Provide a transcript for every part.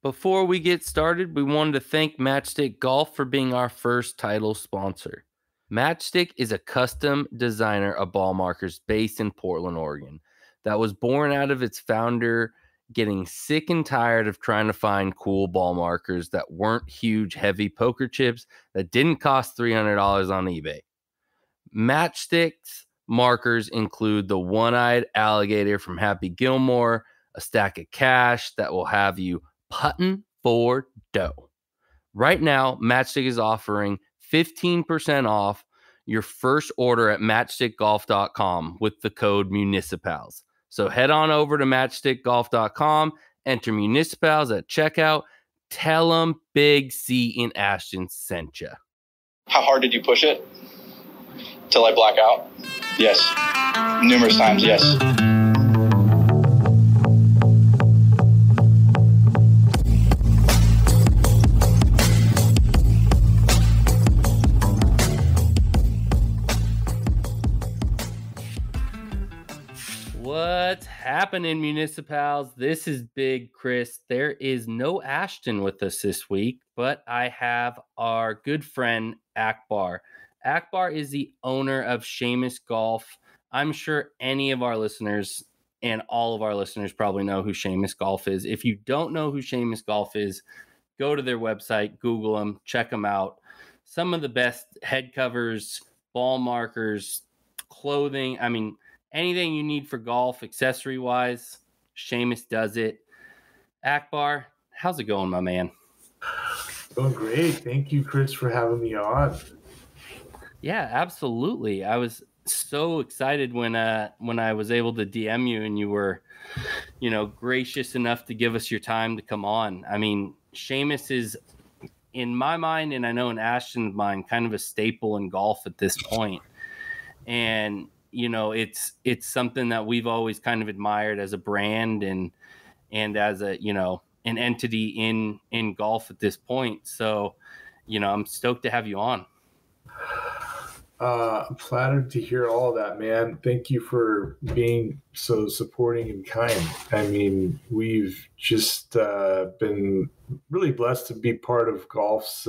Before we get started, we wanted to thank Matchstick Golf for being our first title sponsor. Matchstick is a custom designer of ball markers based in Portland, Oregon, that was born out of its founder getting sick and tired of trying to find cool ball markers that weren't huge, heavy poker chips that didn't cost $300 on eBay. Matchstick's markers include the one-eyed alligator from Happy Gilmore, a stack of cash that will have you putting for dough. Right now, Matchstick is offering 15% off your first order at matchstickgolf.com with the code MuniciPals. So head on over to matchstickgolf.com, enter MuniciPals at checkout, tell them Big C in Ashton sent you. How hard did you push it? Till I black out? Yes. Numerous times, yes. What's happening, MuniciPals? This is Big Chris. There is no Ashton with us this week, but I have our good friend Akbar. Akbar is the owner of Seamus Golf. I'm sure any of our listeners and all of our listeners probably know who Seamus Golf is. If you don't know who Seamus Golf is, go to their website, Google them, check them out. Some of the best head covers, ball markers, clothing. I mean, anything you need for golf, accessory-wise, Seamus does it. Akbar, how's it going, my man? Going great. Thank you, Chris, for having me on. Yeah, absolutely. I was so excited when I was able to DM you and you were, gracious enough to give us your time to come on. I mean, Seamus is, in my mind, and I know in Ashton's mind, kind of a staple in golf at this point. And it's something that we've always kind of admired as a brand and as a, an entity in golf at this point. So, I'm stoked to have you on. I'm flattered to hear all of that, man. Thank you for being so supporting and kind. I mean, we've just been really blessed to be part of golf's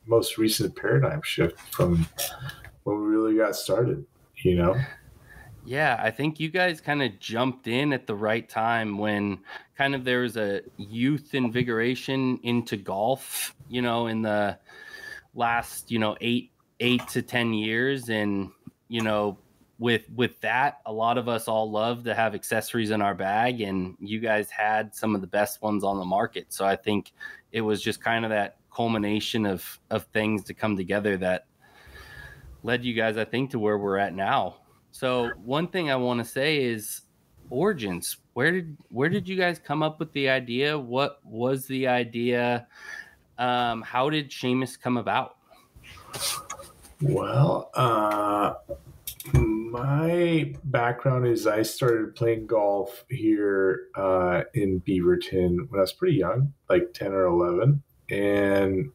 most recent paradigm shift from when we really got started. Yeah, I think you guys kind of jumped in at the right time when kind of there was a youth invigoration into golf, in the last, 8 to 10 years. And, with that, a lot of us all love to have accessories in our bag, and you guys had some of the best ones on the market. So I think it was just kind of that culmination of things to come together that led you guys, I think, to where we're at now. So one thing I want to say is origins. Where did you guys come up with the idea? What was the idea? How did Seamus come about? Well, my background is I started playing golf here in Beaverton when I was pretty young, like 10 or 11. And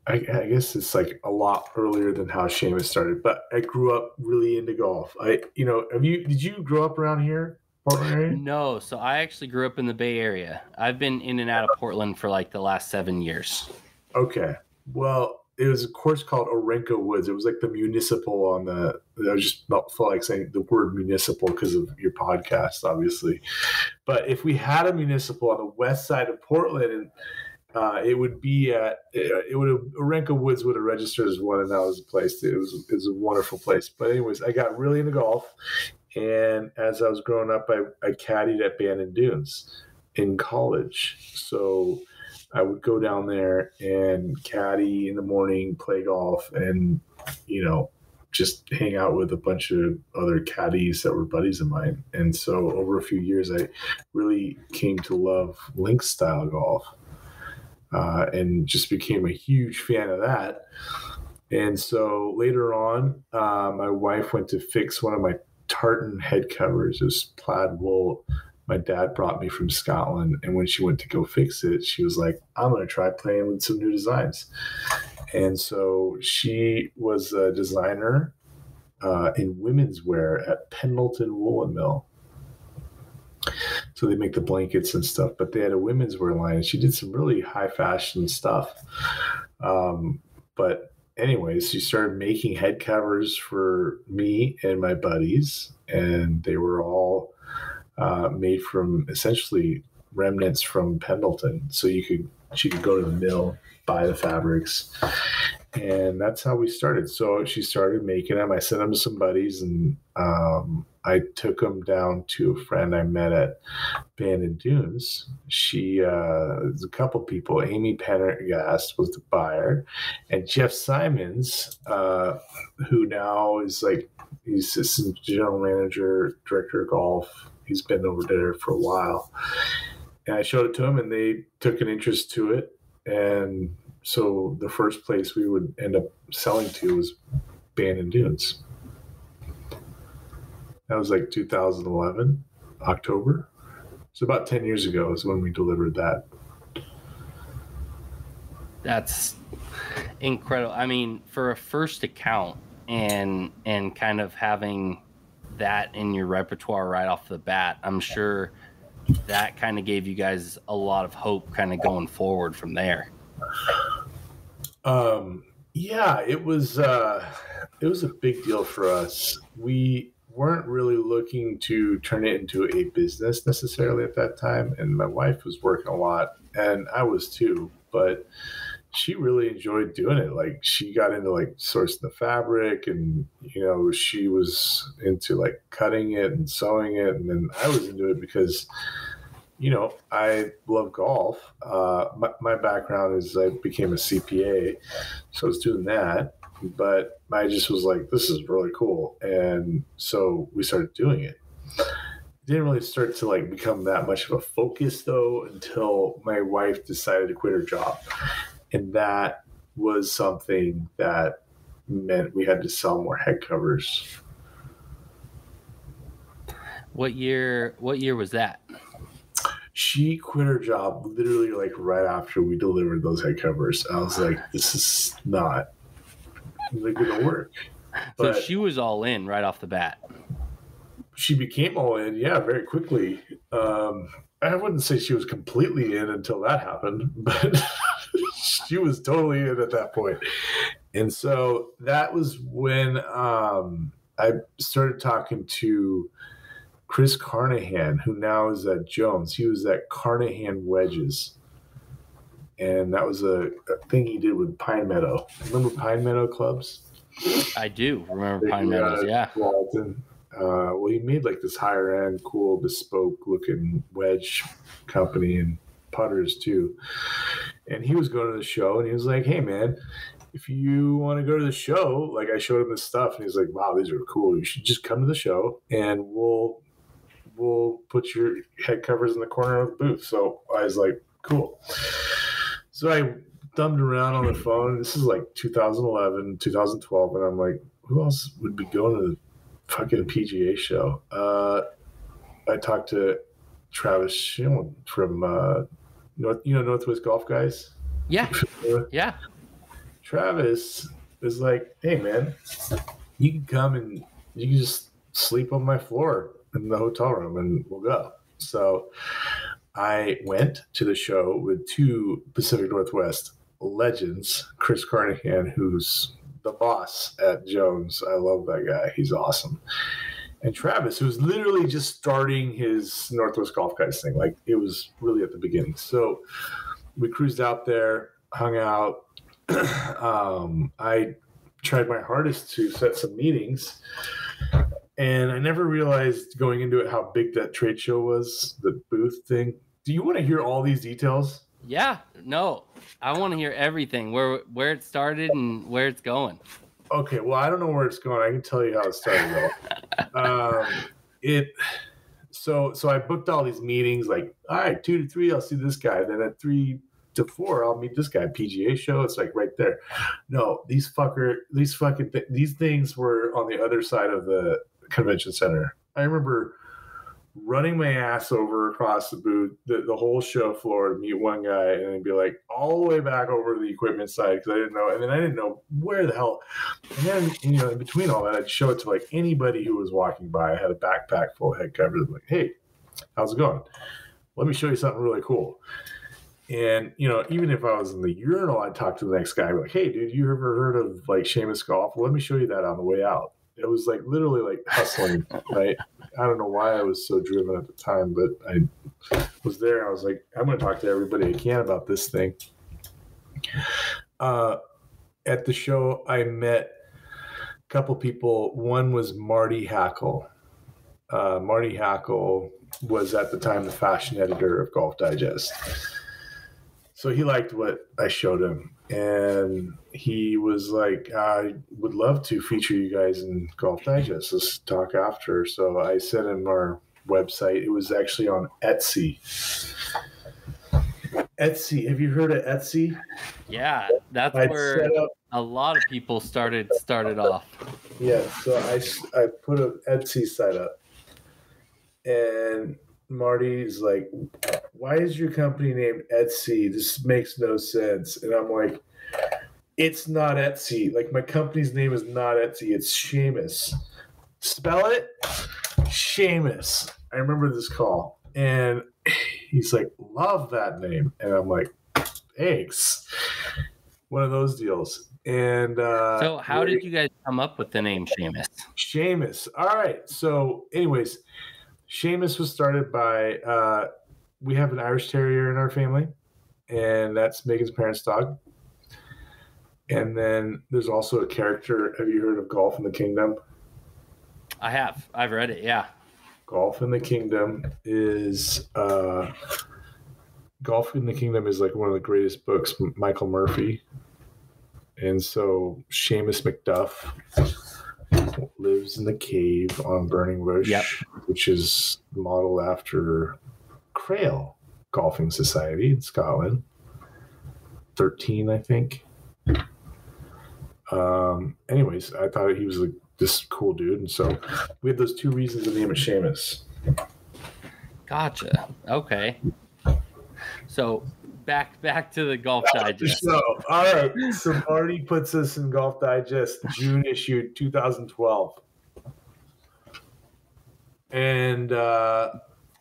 I guess it's like a lot earlier than how Seamus started, but I grew up really into golf. Did you grow up around here, Portland area? No, so I actually grew up in the Bay Area. I've been in and out of Portland for like the last 7 years. Okay. Well, it was a course called Orenco Woods. It was like the municipal on the, I just felt like saying the word municipal because of your podcast, obviously. But if we had a municipal on the west side of Portland, and it would be Orenco Woods would have registered as one, and that was a place. It was a wonderful place. But anyways, I got really into golf, and as I was growing up, I caddied at Bandon Dunes in college. So I would go down there and caddy in the morning, play golf, and just hang out with a bunch of other caddies that were buddies of mine. And so over a few years, I really came to love links style golf. And just became a huge fan of that. And so later on, my wife went to fix one of my tartan head covers. It was plaid wool. My dad brought me from Scotland. And when she went to go fix it, she was like, I'm going to try playing with some new designs. And so she was a designer in women's wear at Pendleton Woolen Mill. So they make the blankets and stuff, but they had a women's wear line, and she did some really high fashion stuff. But anyways, she started making head covers for me and my buddies, and they were all made from essentially remnants from Pendleton. So she could go to the mill, buy the fabrics, and that's how we started. So she started making them. I sent them to some buddies, and I took them down to a friend I met at Bandon Dunes. There's a couple people. Amy Pendergast was the buyer, and Jeff Simons, who now is like, he's assistant general manager, director of golf. He's been over there for a while. And I showed it to him, and they took an interest to it. And so the first place we would end up selling to was Bandon Dunes. That was like 2011, October. So about 10 years ago is when we delivered that. That's incredible. I mean, for a first account and kind of having that in your repertoire right off the bat, I'm sure that kind of gave you guys a lot of hope kind of going forward from there. Yeah, it was a big deal for us. We weren't really looking to turn it into a business necessarily at that time, and my wife was working a lot, and I was too, but she really enjoyed doing it. Like, she got into like sourcing the fabric, and she was into like cutting it and sewing it, and then I was into it because I love golf. My background is I became a CPA, so I was doing that, but I just was like, this is really cool. And so we started doing it. It didn't really start to like become that much of a focus though until my wife decided to quit her job. And that was something that meant we had to sell more head covers. What year was that? She quit her job literally like right after we delivered those head covers. I was like, this is not going to work. But so she was all in right off the bat. She became all in, yeah, very quickly. I wouldn't say she was completely in until that happened, but she was totally in at that point. And so that was when I started talking to Chris Carnahan, who now is at Jones. He was at Carnahan Wedges. And that was a thing he did with Pine Meadow. Remember Pine Meadow clubs? I do remember Pine Meadows, yeah. Walton. Well, he made like this higher end, cool, bespoke looking wedge company and putters too. And he was going to the show, and he was like, hey, man, if you want to go to the show, like, I showed him this stuff, and he's like, wow, these are cool. You should just come to the show, and we'll put your head covers in the corner of the booth. So I was like, cool. So I thumbed around on the phone. This is like 2011, 2012. And I'm like, who else would be going to the fucking PGA show? I talked to Travis Schillen from Northwest Golf Guys. Yeah. Yeah. Travis is like, hey, man, you can come and you can just sleep on my floor in the hotel room and we'll go. So I went to the show with two Pacific Northwest legends, Chris Carnahan, who's the boss at Jones. I love that guy. He's awesome. And Travis, who's literally just starting his Northwest Golf Guys thing. Like, it was really at the beginning. So we cruised out there, hung out. I tried my hardest to set some meetings. And I never realized going into it how big that trade show was, the booth thing. Do you want to hear all these details? Yeah, no. I want to hear everything, where it started and where it's going. Okay, well, I don't know where it's going. I can tell you how it started, though. So I booked all these meetings, like, all right, 2 to 3, I'll see this guy. Then at 3 to 4, I'll meet this guy. PGA show, it's like right there. No, these things were on the other side of the convention center. I remember running my ass over across the booth, the whole show floor to meet one guy, and then be like all the way back over to the equipment side because I didn't know, and then I didn't know where the hell. And then in between all that, I'd show it to like anybody who was walking by. I had a backpack full of head covers. I'm like, hey, how's it going? Let me show you something really cool. And, even if I was in the urinal, I'd talk to the next guy, like, hey, dude, you ever heard of like Seamus Golf? Well, let me show you that on the way out. It was like literally like hustling, right? I don't know why I was so driven at the time, but I was there and I was like, I'm going to talk to everybody I can about this thing. At the show, I met a couple people. One was Marty Hackle. Marty Hackle was at the time the fashion editor of Golf Digest. So he liked what I showed him. And he was like, I would love to feature you guys in Golf Digest. Let's talk after. So I sent him our website. It was actually on Etsy. Etsy. Have you heard of Etsy? Yeah, that's where a lot of people started off. Yeah, so I put an Etsy site up. And Marty's like, why is your company named Etsy? This makes no sense. And I'm like, it's not Etsy. Like, my company's name is not Etsy. It's Seamus. Spell it? Seamus. I remember this call. And he's like, love that name. And I'm like, thanks. One of those deals. And so how did you guys come up with the name Seamus? Seamus. All right. So anyways, Seamus was started by, we have an Irish Terrier in our family, and that's Megan's parents' dog. And then there's also a character. Have you heard of Golf in the Kingdom? I have. I've read it, yeah. Golf in the Kingdom is like one of the greatest books, Michael Murphy. And so Seamus McDuff lives in the cave on Burning Bush, which is modeled after Crail Golfing Society in Scotland. 13, I think. Anyways, I thought he was like this cool dude, and so we had those two reasons to name it Seamus. Gotcha. Okay. So back to the Golf Digest. So, all right. So Marty puts us in Golf Digest, June issue 2012. And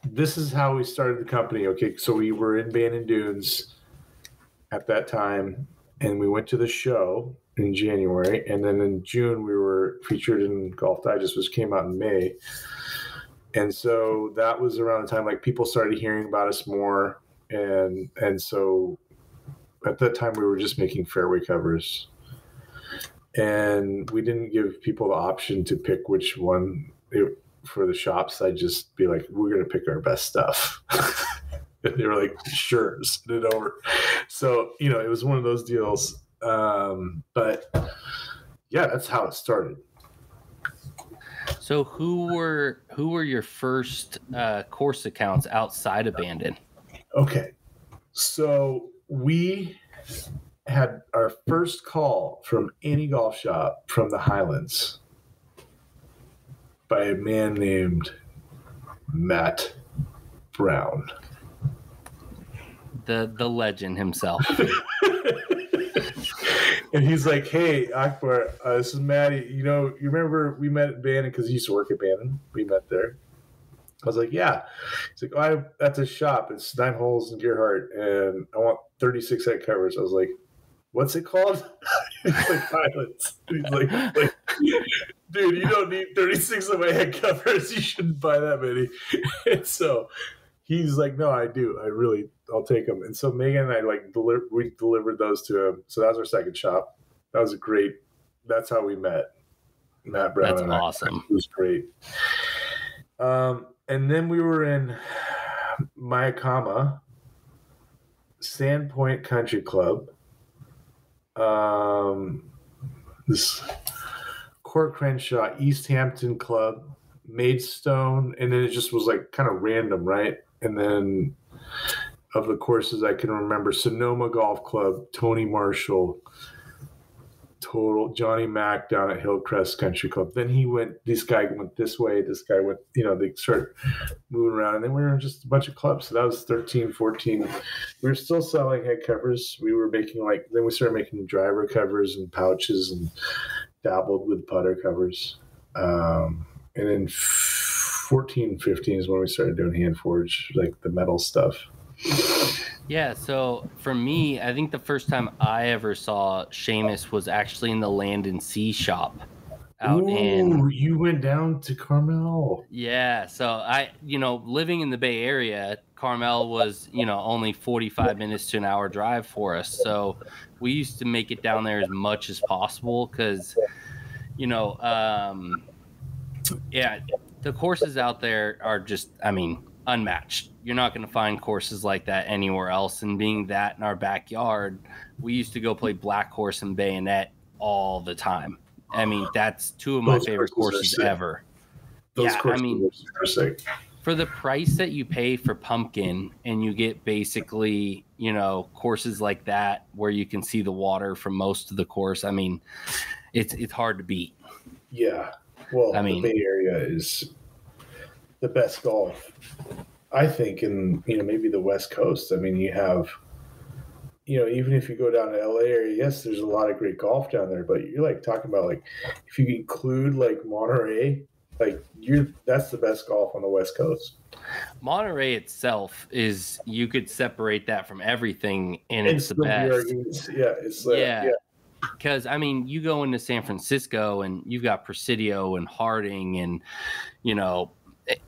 this is how we started the company. Okay, so we were in Bandon Dunes at that time, and we went to the show in January, and then in June we were featured in Golf Digest, which came out in May. And so that was around the time like people started hearing about us more, and so at that time we were just making fairway covers, and we didn't give people the option to pick which one for the shops. I'd just be like, we're going to pick our best stuff. And they were like, sure, send it over. So, it was one of those deals. But yeah, that's how it started. So who were your first course accounts outside of Bandon? Okay. So we had our first call from any golf shop from the Highlands by a man named Matt Brown. The legend himself. And he's like, hey, Akbar, this is Matty. You remember we met at Bandon because he used to work at Bandon. We met there. I was like, yeah. He's like, I'm at this shop. It's 9 holes in Gerhardt, and I want 36 head covers. I was like, what's it called? He's like, Highlands. He's like, dude, you don't need 36 of my head covers. You shouldn't buy that many. And so he's like, no, I do. I'll take them. And so Megan and I we delivered those to him. So that was our second shop. That's how we met. Matt Brown. That's awesome. It was great. And then we were in Mayakama, Sandpoint Country Club, this Court Crenshaw, East Hampton Club, Maidstone, and then it just was like kind of random, right? And then of the courses I can remember, Sonoma Golf Club, Tony Marshall, Total, Johnny Mack down at Hillcrest Country Club. Then this guy went this way, this guy went, they started moving around, and then we were in just a bunch of clubs. So that was 13, 14. We were still selling head covers. We were making then we started making driver covers and pouches and dabbled with putter covers. And then 14, 15 is when we started doing hand forge, like the metal stuff. Yeah, so for me, I think the first time I ever saw Seamus was actually in the Land and Sea shop out in. You went down to Carmel. Yeah, so living in the Bay Area, Carmel was, only 45 minutes to an hour drive for us. So we used to make it down there as much as possible because, the courses out there are just, unmatched. You're not going to find courses like that anywhere else. And being that in our backyard, we used to go play black horse and bayonet all the time. That's two of my favorite courses ever. Those courses are sick. For the price that you pay for pumpkin, and you get basically, courses like that where you can see the water from most of the course. It's hard to beat. Yeah. Well, the Bay Area is the best golf, I think, in maybe the West Coast. You have, even if you go down to LA area, yes, there's a lot of great golf down there, but you're like talking about like if you include like Monterey, like that's the best golf on the West Coast. Monterey itself is, you could separate that from everything, and it's the best. Yeah. Because you go into San Francisco and you've got Presidio and Harding and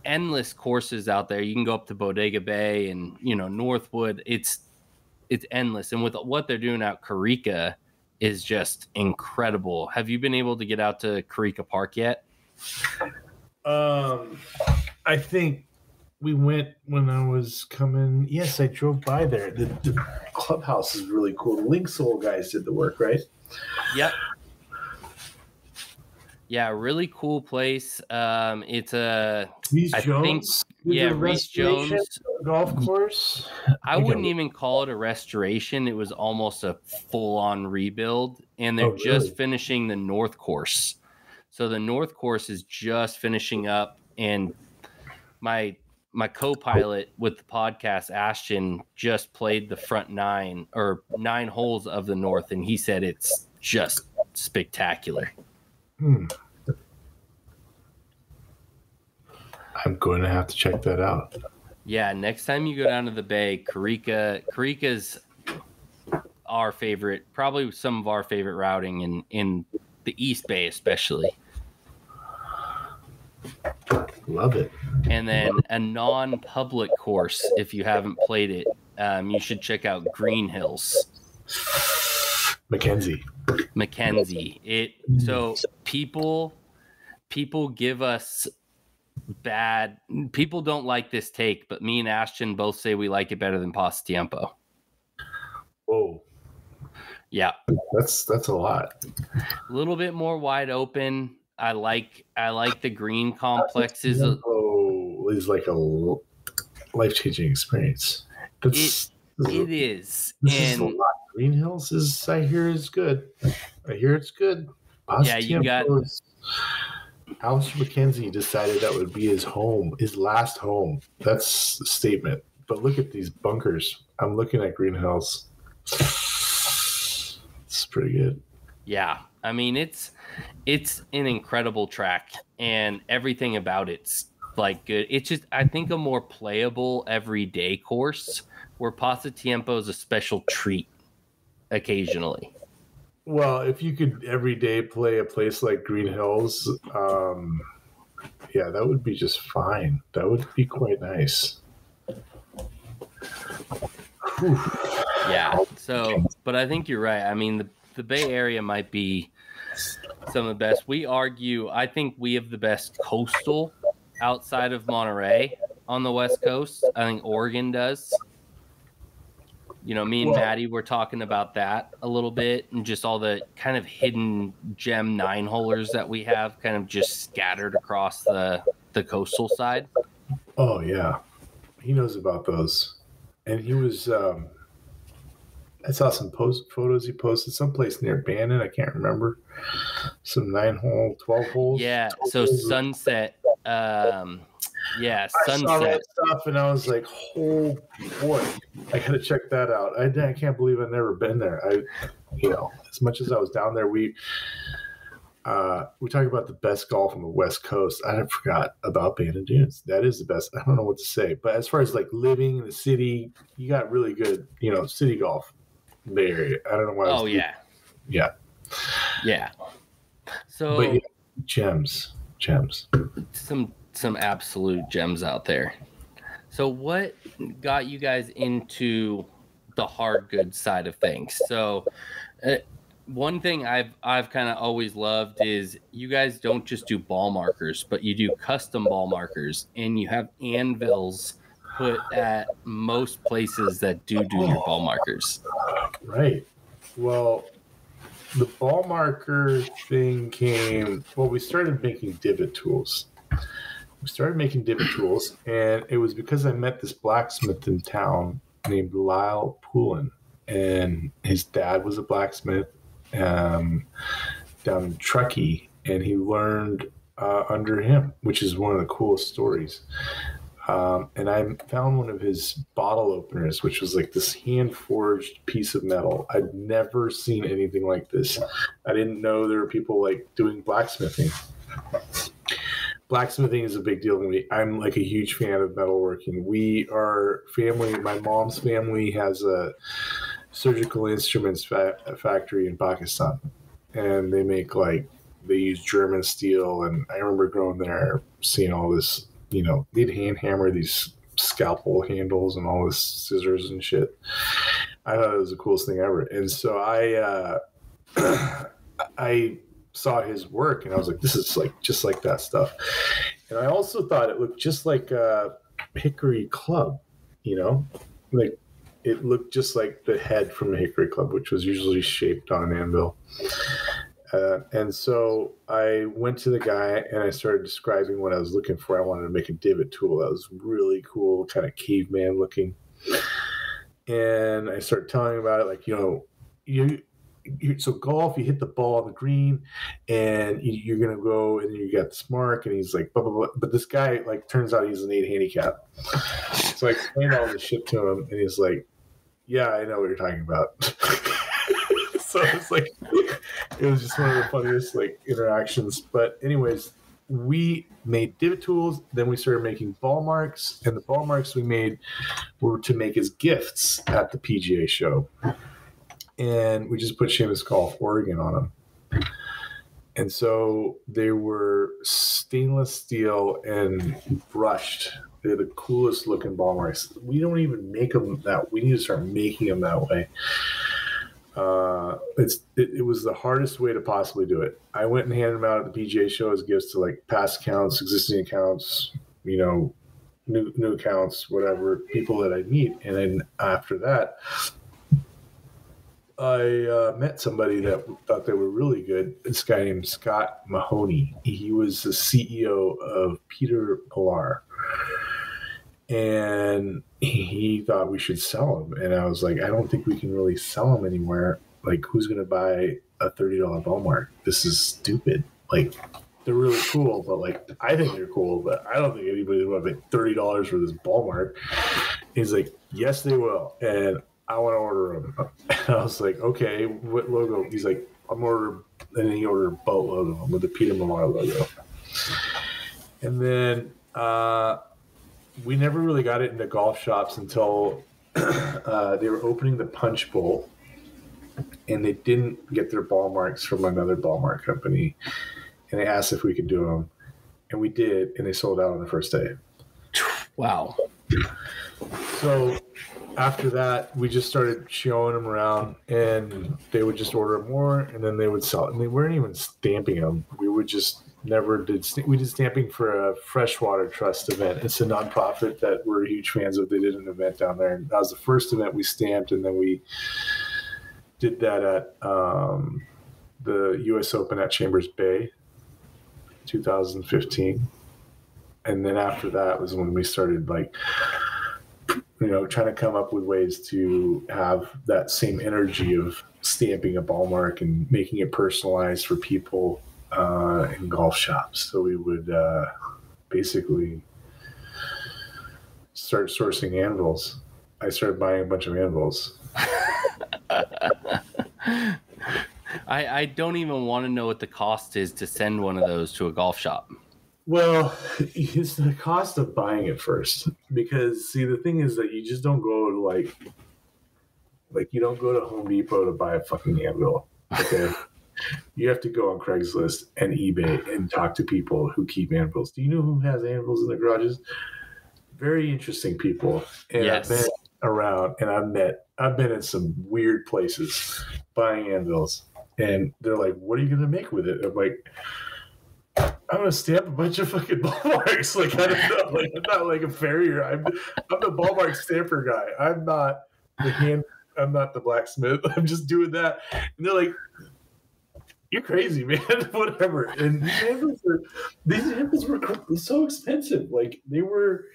endless courses out there. You can go up to Bodega Bay and Northwood. It's endless, and with what they're doing out Carica is just incredible. Have you been able to get out to Carica Park yet? I think we went when I was coming. Yes, I drove by there. The clubhouse is really cool. The Link Soul guys did the work, right? Yep. Yeah, really cool place. It's a Reese Jones golf course. I wouldn't even call it a restoration. It was almost a full-on rebuild, and they're just finishing the North Course. So the North Course is just finishing up, and my co-pilot with the podcast, Ashton, just played the front 9 holes of the North, and he said it's just spectacular. I'm going to have to check that out. Yeah, next time you go down to the Bay, Carica's our favorite, probably some of our favorite routing in the East Bay especially. Love it. And then a non-public course, if you haven't played it, you should check out Green Hills. Mackenzie. So people give us bad. People don't like this take, but me and Ashton both say we like it better than Pasatiempo. Whoa. Yeah. That's a lot. A little bit more wide open. I like the green complexes. Is like a life-changing experience. It is. And a lot. Green Hills is, I hear, is good. I hear it's good. Yeah, you got. Alistair McKenzie decided that would be his home, his last home. That's the statement. But look at these bunkers. I'm looking at Green Hills. It's pretty good. Yeah, it's an incredible track, and everything about it's like good. It's just, I think, a more playable everyday course, where Pasatiempo is a special treat occasionally. Well, if you could every day play a place like Green Hills, that would be just fine. That would be quite nice. Whew. Yeah. So, but I think you're right. The Bay Area might be some of the best. I think we have the best coastal outside of Monterey on the West Coast. I think Oregon does. Me and Maddie were talking about that a little bit, and just all the kind of hidden gem 9-holers that we have kind of just scattered across the coastal side. Oh, yeah. He knows about those. And he was, I saw some photos he posted someplace near Bannon. I can't remember. Some 9-hole, 12 holes. Yeah. So Sunset. Yeah, Sunset. I saw that stuff, and I was like, "Oh boy, I gotta check that out." I can't believe I've never been there. As much as I was down there, we talk about the best golf on the West Coast. I forgot about Bandon Dunes. That is the best. I don't know what to say. But as far as like living in the city, you got really good, city golf in the Bay Area. I don't know why. Oh, yeah. Yeah. Yeah. So, but yeah, gems. Some absolute gems out there. So what got you guys into the hard goods side of things? So one thing I've kind of always loved is you guys don't just do ball markers, but you do custom ball markers, and you have anvils put at most places that do your ball markers. Right. Well, the ball marker thing we started making divot tools. And it was because I met this blacksmith in town named Lyle Poulin, and his dad was a blacksmith down in Truckee, and he learned under him, which is one of the coolest stories. And I found one of his bottle openers, which was like this hand-forged piece of metal. I'd never seen anything like this. I didn't know there were people like doing blacksmithing. Blacksmithing is a big deal to me. I'm like a huge fan of metalworking. My mom's family has a surgical instruments factory in Pakistan, and they use German steel. And I remember growing there, seeing all this, they'd hand hammer these scalpel handles and all this scissors and shit. I thought it was the coolest thing ever. And so I saw his work, and I was like, this is like just like that stuff. And I also thought it looked just like a hickory club, like it looked just like the head from a hickory club, which was usually shaped on an anvil. And so I went to the guy and I started describing what I was looking for. I wanted to make a divot tool that was really cool, kind of caveman looking. And I started telling him about it, like, so golf, you hit the ball on the green and you're going to go and you got this mark, and he's like, blah, blah, blah. But this guy, like, turns out he's an 8 handicap. So I explained all this shit to him, and he's like, yeah, I know what you're talking about. So it's like, it was just one of the funniest like interactions. But anyways, we made divot tools. Then we started making ball marks, and the ball marks we made were to make as gifts at the PGA show. And we just put Seamus Golf Oregon on them. And so they were stainless steel and brushed. They're the coolest looking ball marks. We don't even make them we need to start making them that way. It was the hardest way to possibly do it. I went and handed them out at the PGA show as gifts to like past accounts, existing accounts, new accounts, whatever, people that I meet. And then after that, I met somebody that thought they were really good. This guy named Scott Mahoney. He was the CEO of Peter Millar. And he thought we should sell them. And I was like, I don't think we can really sell them anywhere. Like, who's going to buy a $30 ball mark? This is stupid. Like, they're really cool, but like, I think they're cool, but I don't think anybody would pay $30 for this ball mark. He's like, yes, they will. And I want to order them. And I was like, okay, what logo? He's like, I'm ordering, and then he ordered a boat logo with the Peter Millar logo. And then, we never really got it into golf shops until they were opening the Punch Bowl, and they didn't get their ball marks from another ball mark company. And they asked if we could do them, and we did, and they sold out on the first day. Wow. So after that, we just started showing them around, and they would just order more, and then they would sell it. And they weren't even stamping them. We would just we did stamping for a Freshwater Trust event. It's a nonprofit that we're huge fans of. They did an event down there, and that was the first event we stamped. And then we did that at the U.S. Open at Chambers Bay, 2015. And then after that was when we started trying to come up with ways to have that same energy of stamping a ball mark and making it personalized for people in golf shops. So we would basically start sourcing anvils. I started buying a bunch of anvils. I don't even want to know what the cost is to send one of those to a golf shop. Well, it's the cost of buying it first. Because, see, the thing is that you just don't go to, like you don't go to Home Depot to buy a fucking anvil, okay? You have to go on Craigslist and eBay and talk to people who keep anvils. Do you know who has anvils in their garages? Very interesting people. And Yes. I've been around and I've been in some weird places buying anvils. And they're like, what are you going to make with it? I'm like, I'm going to stamp a bunch of fucking ball marks. Like, I don't know. Like, I'm not like a farrier. I'm the ball mark stamper guy. I'm not the blacksmith. I'm just doing that. And they're like, you're crazy, man. Whatever. And these anvils were so expensive. Like, they were,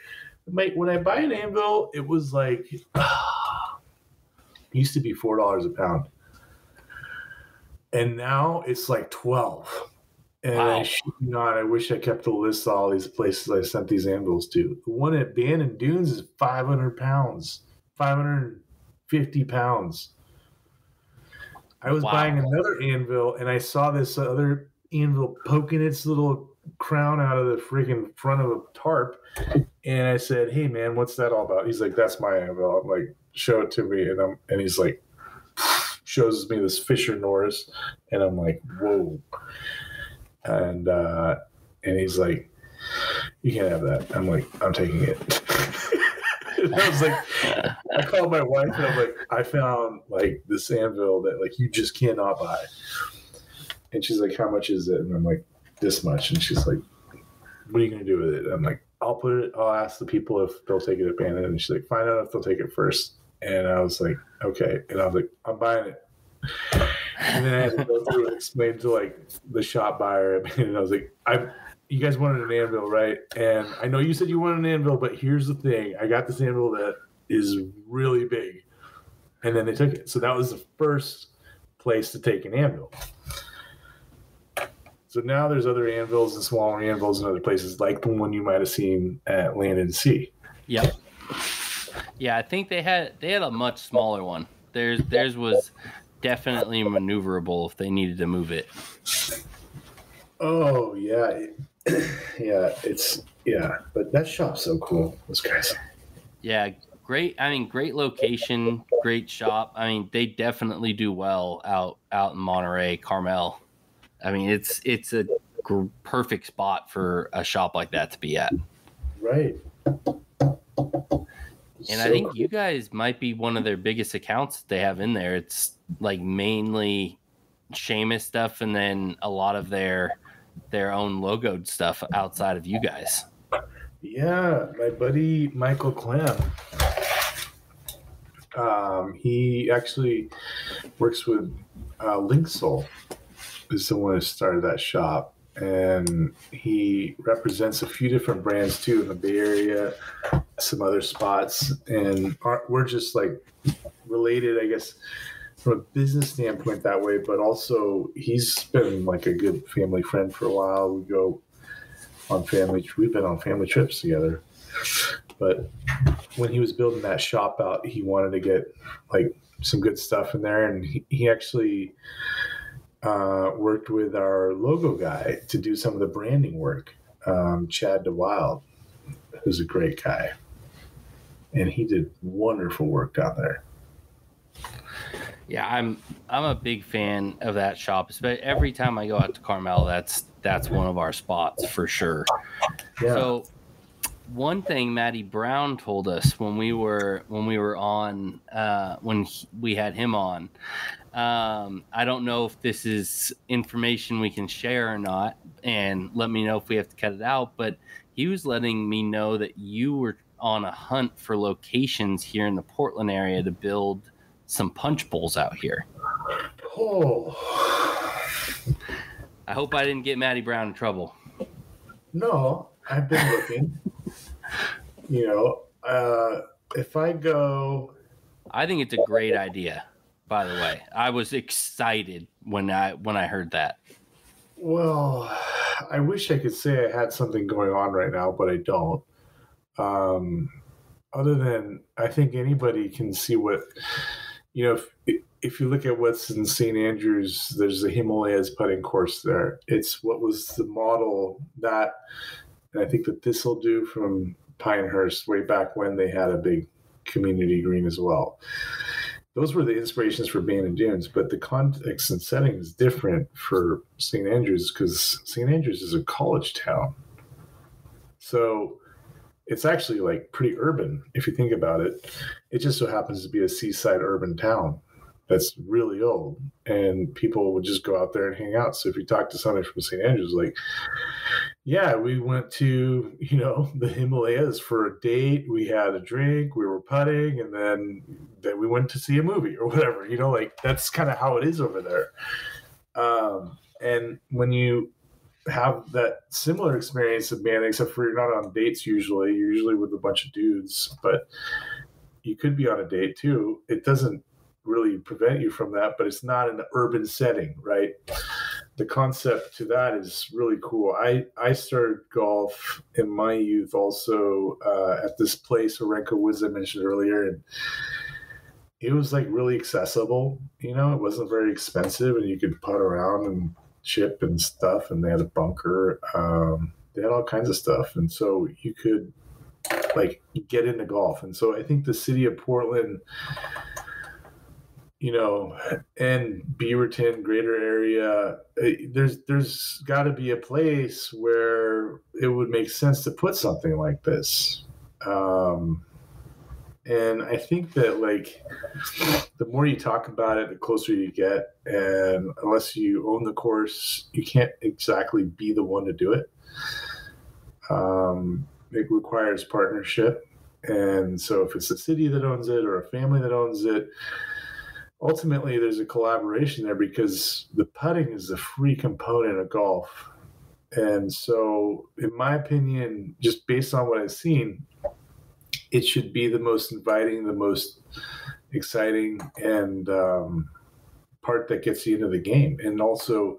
when I buy an anvil, it was like, it used to be $4 a pound. And now it's like 12. And wow. I wish I kept a list of all these places I sent these anvils to. The one at Bannon Dunes is 500 pounds, 550 pounds. I was buying another anvil, and I saw this other anvil poking its little crown out of the freaking front of a tarp. And I said, hey, man, what's that all about? He's like, that's my anvil. I'm like, show it to me. And he's like, shows me this Fisher Norris. And I'm like, whoa. And he's like, you can't have that. I'm like, I'm taking it. And I was like, I called my wife and I'm like, I found like this anvil that like you just cannot buy. And she's like, how much is it? And I'm like, this much. And she's like, what are you gonna do with it? I'm like, I'll ask the people if they'll take it at Bannon. And she's like, find out if they'll take it first. And I was like, okay. And I was like, I'm buying it. And then I had to go through and explain to like the shop buyer. And I was like, you guys wanted an anvil, right? And I know you said you wanted an anvil, but here's the thing. I got this anvil that is really big. And then they took it. So that was the first place to take an anvil. So now there's other anvils and smaller anvils in other places, like the one you might have seen at Land and Sea. Yep. Yeah, I think they had a much smaller one. Theirs was definitely maneuverable if they needed to move it. Oh yeah. But that shop's so cool. Those guys. Yeah, great. I mean, great location, great shop. I mean, they definitely do well out in Monterey, Carmel. I mean, it's a perfect spot for a shop like that to be at. Right. And I think you guys might be one of their biggest accounts they have in there. It's like mainly Seamus stuff, and then a lot of their own logoed stuff outside of you guys. Yeah, my buddy Michael Clem. He actually works with Linksole, is the one who started that shop, and he represents a few different brands too in the Bay Area, some other spots, and we're just like related, I guess, from a business standpoint that way, but also he's been like a good family friend for a while. We've been on family trips together. But when he was building that shop out, he wanted to get like some good stuff in there, and he actually worked with our logo guy to do some of the branding work, Chad DeWild, who's a great guy, and he did wonderful work down there. Yeah, I'm a big fan of that shop. But every time I go out to Carmel, that's one of our spots for sure. Yeah. So one thing Matty Brown told us when we were on we had him on. I don't know if this is information we can share or not, and let me know if we have to cut it out. But he was letting me know that you were on a hunt for locations here in the Portland area to build some punch bowls out here. Oh, I hope I didn't get Matty Brown in trouble. No, I've been looking. If I go, I think it's a great idea. By the way, I was excited when I heard that. Well, I wish I could say I had something going on right now, but I don't. Other than I think anybody can see what. if you look at what's in St. Andrews, there's the Himalayas putting course there. It's what was the model that, and I think that this will do from Pinehurst way back when they had a big community green as well. Those were the inspirations for Bandon Dunes, but the context and setting is different for St. Andrews because St. Andrews is a college town. So it's actually like pretty urban if you think about it. It just so happens to be a seaside urban town that's really old, and people would just go out there and hang out. So if you talk to somebody from St. Andrews, like, yeah, we went to, the Himalayas for a date. We had a drink, we were putting, and then we went to see a movie or whatever, like that's kind of how it is over there. And when you have that similar experience of band, except for you're not on dates usually with a bunch of dudes, but you could be on a date too. It doesn't really prevent you from that, but it's not in an urban setting, right? The concept to that is really cool. I started golf in my youth also at this place, Orenco Woods, I mentioned earlier, and it was like really accessible. It wasn't very expensive, and you could putt around and chip and stuff, and they had a bunker. They had all kinds of stuff, and so you could like get into golf. And so I think the city of Portland, and Beaverton, greater area, there's got to be a place where it would make sense to put something like this. And I think that like the more you talk about it, the closer you get. And unless you own the course, you can't exactly be the one to do it. It requires partnership. And so if it's a city that owns it or a family that owns it, ultimately there's a collaboration there because the putting is a free component of golf. And so in my opinion, just based on what I've seen, it should be the most inviting, the most exciting, and part that gets you into the game. And also,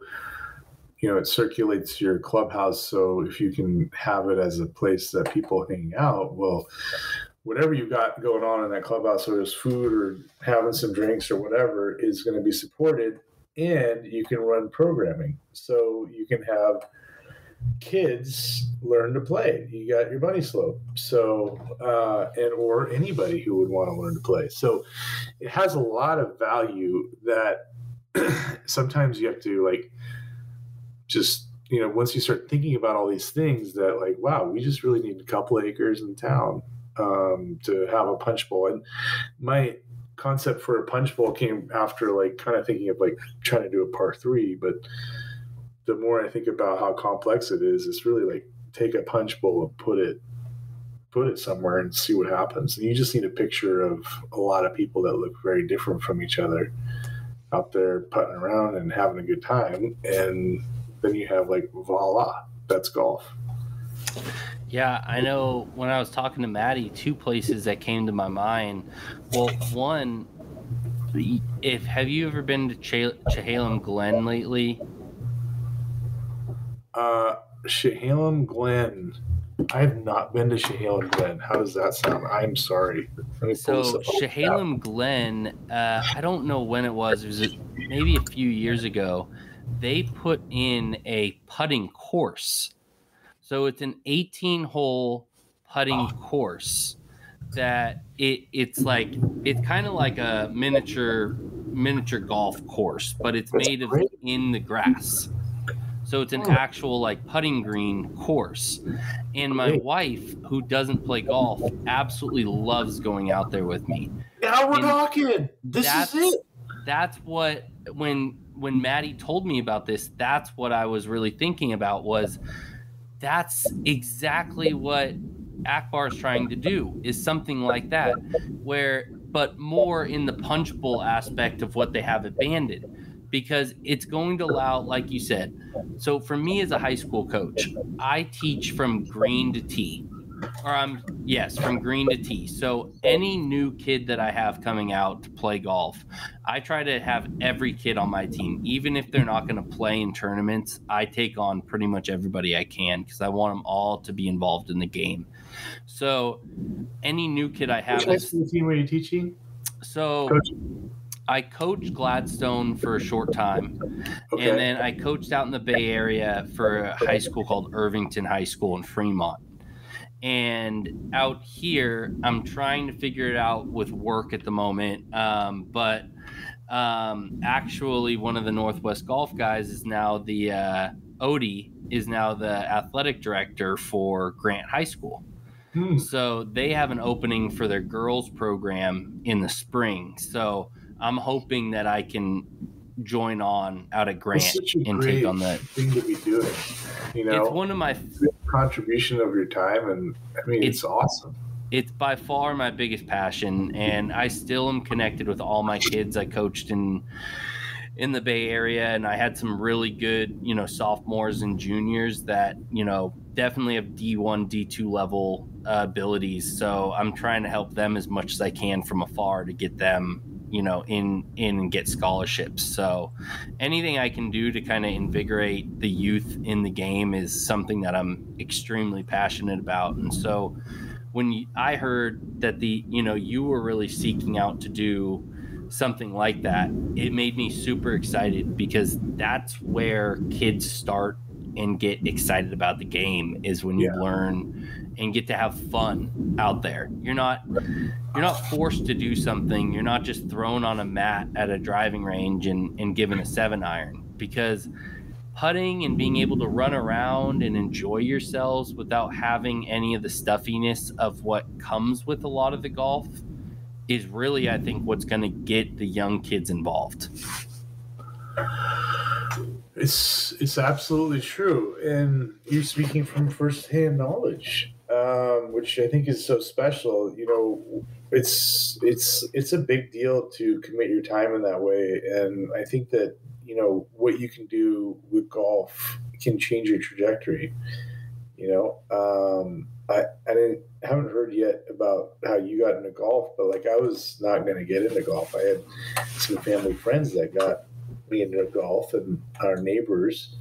it circulates your clubhouse. So if you can have it as a place that people hang out, well, whatever you got going on in that clubhouse, whether it's food or having some drinks or whatever, is going to be supported, and you can run programming. So you can have kids learn to play. You got your bunny slope. So, or anybody who would want to learn to play. So it has a lot of value that sometimes you have to like, just, once you start thinking about all these things that like, wow, we just really need a couple acres in town to have a punch bowl. And my concept for a punch bowl came after like kind of thinking of like trying to do a par 3, but the more I think about how complex it is, it's really like take a punch bowl and put it somewhere and see what happens. And you just need a picture of a lot of people that look very different from each other out there putting around and having a good time. And then you have like, voila, that's golf. Yeah, I know when I was talking to Maddie, 2 places that came to my mind. Well, one, have you ever been to Chehalem Glen lately? Chehalem Glen. I have not been to Chehalem Glen. How does that sound? I'm sorry. So Chehalem Glen, I don't know when it was. It was maybe a few years ago. They put in a putting course. So it's an 18-hole putting course that it's kind of like a miniature golf course, but it's made of in the grass. So it's an actual like putting green course. And my wife, who doesn't play golf, absolutely loves going out there with me. Now we're talking. This is it. That's what when Maddie told me about this, that's what I was really thinking about was that's exactly what Akbar is trying to do, is something like that, but more in the punch bowl aspect of what they have at Bandon, because it's going to allow, like you said. So for me as a high school coach, I teach from green to tee, from green to tee. So any new kid that I have coming out to play golf, I try to have every kid on my team, even if they're not going to play in tournaments. I take on pretty much everybody I can because I want them all to be involved in the game. So any new kid I have. Which high school team are you teaching? So Coach? I coached Gladstone for a short time. Okay. And then I coached out in the Bay Area for a high school called Irvington High School in Fremont. And out here, I'm trying to figure it out with work at the moment. But actually, one of the Northwest Golf guys is now Odie is now the athletic director for Grant High School. So they have an opening for their girls program in the spring. So I'm hoping that I can join on out at Grant and take on that thing to be doing. You know, it's one of my contribution of your time, and I mean, it's awesome. It's by far my biggest passion, and I still am connected with all my kids I coached in the Bay Area, and I had some really good, sophomores and juniors that, definitely have D1, D2 level abilities. So I'm trying to help them as much as I can from afar to get them, in and get scholarships. So anything I can do to kind of invigorate the youth in the game is something that I'm extremely passionate about. And so when I heard that you were really seeking out to do something like that, it made me super excited, because that's where kids start and get excited about the game, is when you learn and get to have fun out there. You're not forced to do something. You're not just thrown on a mat at a driving range and given a 7-iron, because putting and being able to run around and enjoy yourselves without having any of the stuffiness of what comes with a lot of the golf is really, I think, what's going to get the young kids involved. It's absolutely true, and you're speaking from firsthand knowledge, which I think is so special. It's a big deal to commit your time in that way, and I think that what you can do with golf can change your trajectory. I haven't heard yet about how you got into golf, but I was not going to get into golf. I had some family friends that got me into golf, and our neighbors.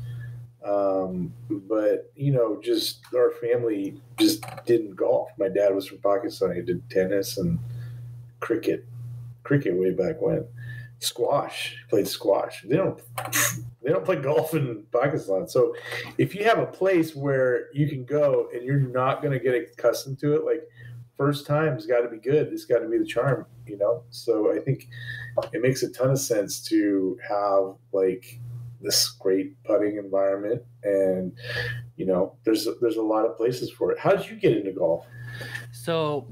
But just our family just didn't golf. My dad was from Pakistan. He did tennis and cricket way back when. Squash, played squash. They don't play golf in Pakistan. So if you have a place where you can go and you're not going to get accustomed to it, first time's got to be good. It's got to be the charm, So I think it makes a ton of sense to have this great putting environment, and there's a lot of places for it. How did you get into golf? So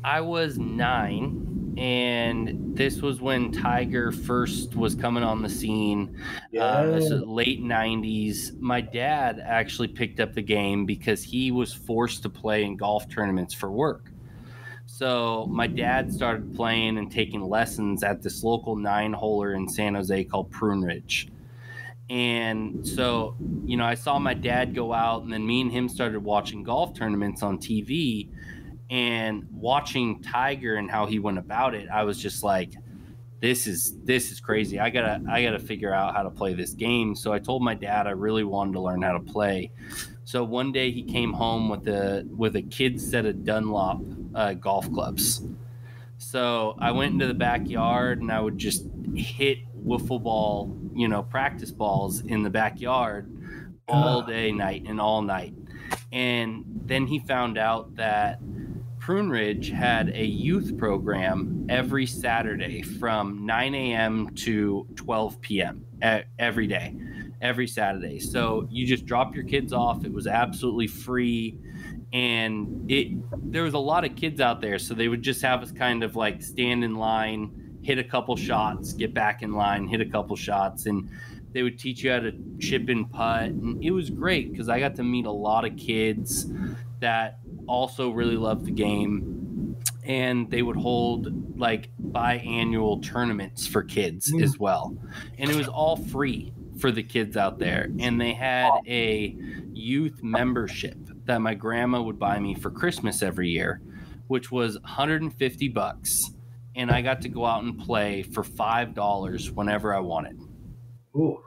I was 9. And this was when Tiger first was coming on the scene. This is late 90s. My dad actually picked up the game because he was forced to play in golf tournaments for work. So my dad started playing and taking lessons at this local 9-holer in San Jose called Prune Ridge. And so, I saw my dad go out, and then me and him started watching golf tournaments on TV. And watching Tiger and how he went about it, I was just like, this is crazy. I gotta figure out how to play this game. So I told my dad I really wanted to learn how to play. So one day he came home with a kid's set of Dunlop golf clubs. So I went into the backyard, and I would just hit wiffle ball, practice balls in the backyard all day, night, and all night. And then he found out that Prune Ridge had a youth program every Saturday from 9 a.m. to 12 p.m. Every day, every Saturday. So you just drop your kids off. It was absolutely free. And there was a lot of kids out there. So they would just have us kind of stand in line, hit a couple shots, get back in line, hit a couple shots. And they would teach you how to chip and putt. And it was great because I got to meet a lot of kids that also really loved the game, and they would hold biannual tournaments for kids as well, and it was all free for the kids out there. And they had a youth membership that my grandma would buy me for Christmas every year, which was $150, and I got to go out and play for $5 whenever I wanted. Ooh.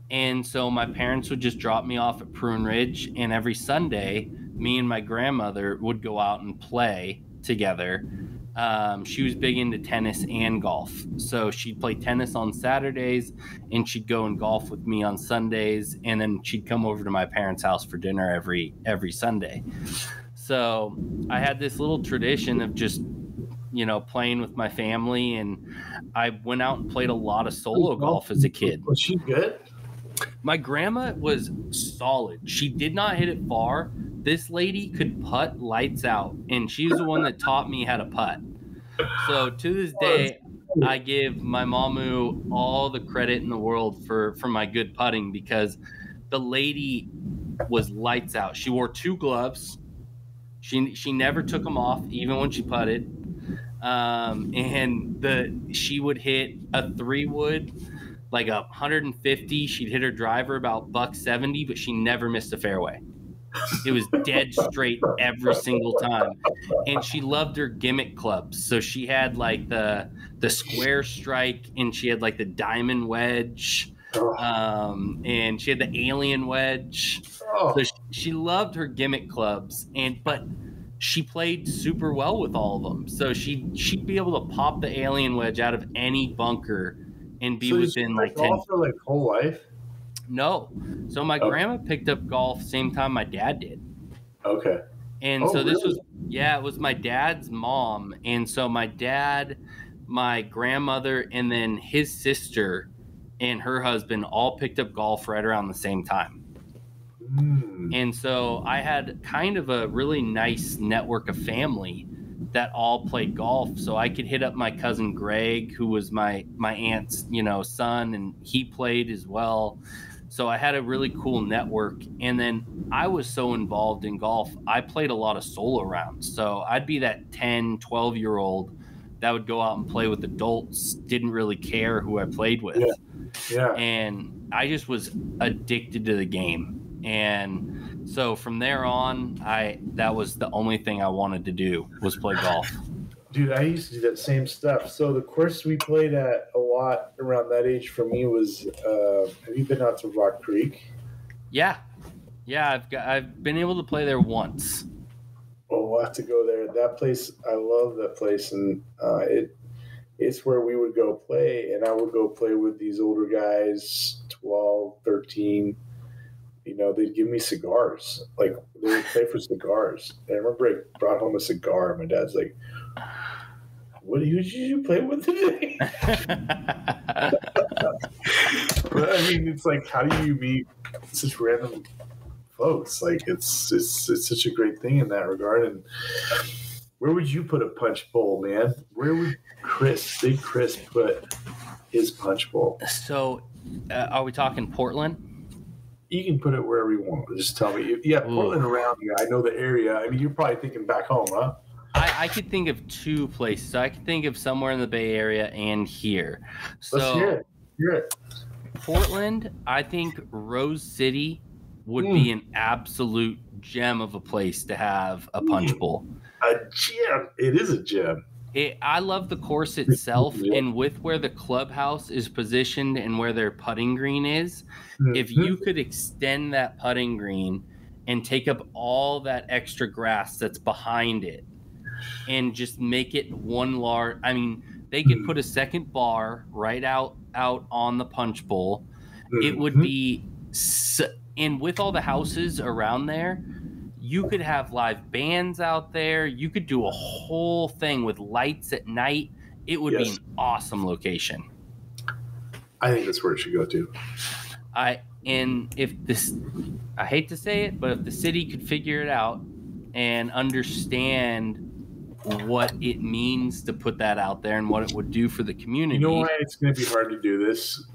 And so my parents would just drop me off at Prune Ridge, and every Sunday me and my grandmother would go out and play together She was big into tennis and golf. So she'd play tennis on Saturdays and she'd go and golf with me on Sundays. And then she'd come over to my parents' house for dinner every Sunday. So I had this little tradition of just, playing with my family. And I went out and played a lot of solo golf as a kid. Was she good? My grandma was solid. She did not hit it far. This lady could putt lights out, and she's the one that taught me how to putt. So to this day, I give my mamu all the credit in the world for my good putting, because the lady was lights out. She wore 2 gloves. She never took them off, even when she putted. And she would hit a 3-wood like 150. She'd hit her driver about $170, but she never missed a fairway. It was dead straight every single time. And she loved her gimmick clubs. So she had like the square strike, and she had like the diamond wedge, and she had the alien wedge. So she loved her gimmick clubs, but she played super well with all of them. So she'd be able to pop the alien wedge out of any bunker and be within like 10. Golf for like whole life? No. So my grandma picked up golf same time my dad did. Okay. And so this was, it was my dad's mom. And so my dad, my grandmother, and then his sister and her husband all picked up golf right around the same time. And so I had kind of a really nice network of family that all played golf. So I could hit up my cousin Greg, who was my aunt's, son, and he played as well. So I had a really cool network. And then I was so involved in golf, I played a lot of solo rounds. So I'd be that 10, 12-year-old that would go out and play with adults, didn't really care who I played with. Yeah. And I just was addicted to the game. And so from there on, that was the only thing I wanted to do, was play golf. Dude, I used to do that same stuff. So the course we played at a lot around that age for me was, have you been out to Rock Creek? Yeah. I've been able to play there once. Oh, we'll have to go there. That place, I love that place. And it's where we would go play. And I would go play with these older guys, 12, 13. They'd give me cigars. Like, they would play for cigars. And I remember I brought home a cigar, and my dad's like, who did you play with today? But, I mean, it's like, how do you meet such random folks? Like, it's such a great thing in that regard. And where would you put a punch bowl, man? Where would Big Chris put his punch bowl? So, are we talking Portland? You can put it wherever you want. Just tell me. Yeah, Portland around here. I know the area. I mean, you're probably thinking back home, huh? I could think of 2 places. So I could think of somewhere in the Bay Area and here. So let's hear it. Portland, I think Rose City would be an absolute gem of a place to have a punch bowl. A gem. It is a gem. I love the course itself, and with where the clubhouse is positioned and where their putting green is, if you could extend that putting green and take up all that extra grass that's behind it and just make it one large, I mean, they could put a second bar right out on the punch bowl. It would be, and with all the houses around there, you could have live bands out there. You could do a whole thing with lights at night. It would be an awesome location. I think that's where it should go to. I hate to say it, but if the city could figure it out and understand what it means to put that out there and what it would do for the community. You know why it's going to be hard to do this?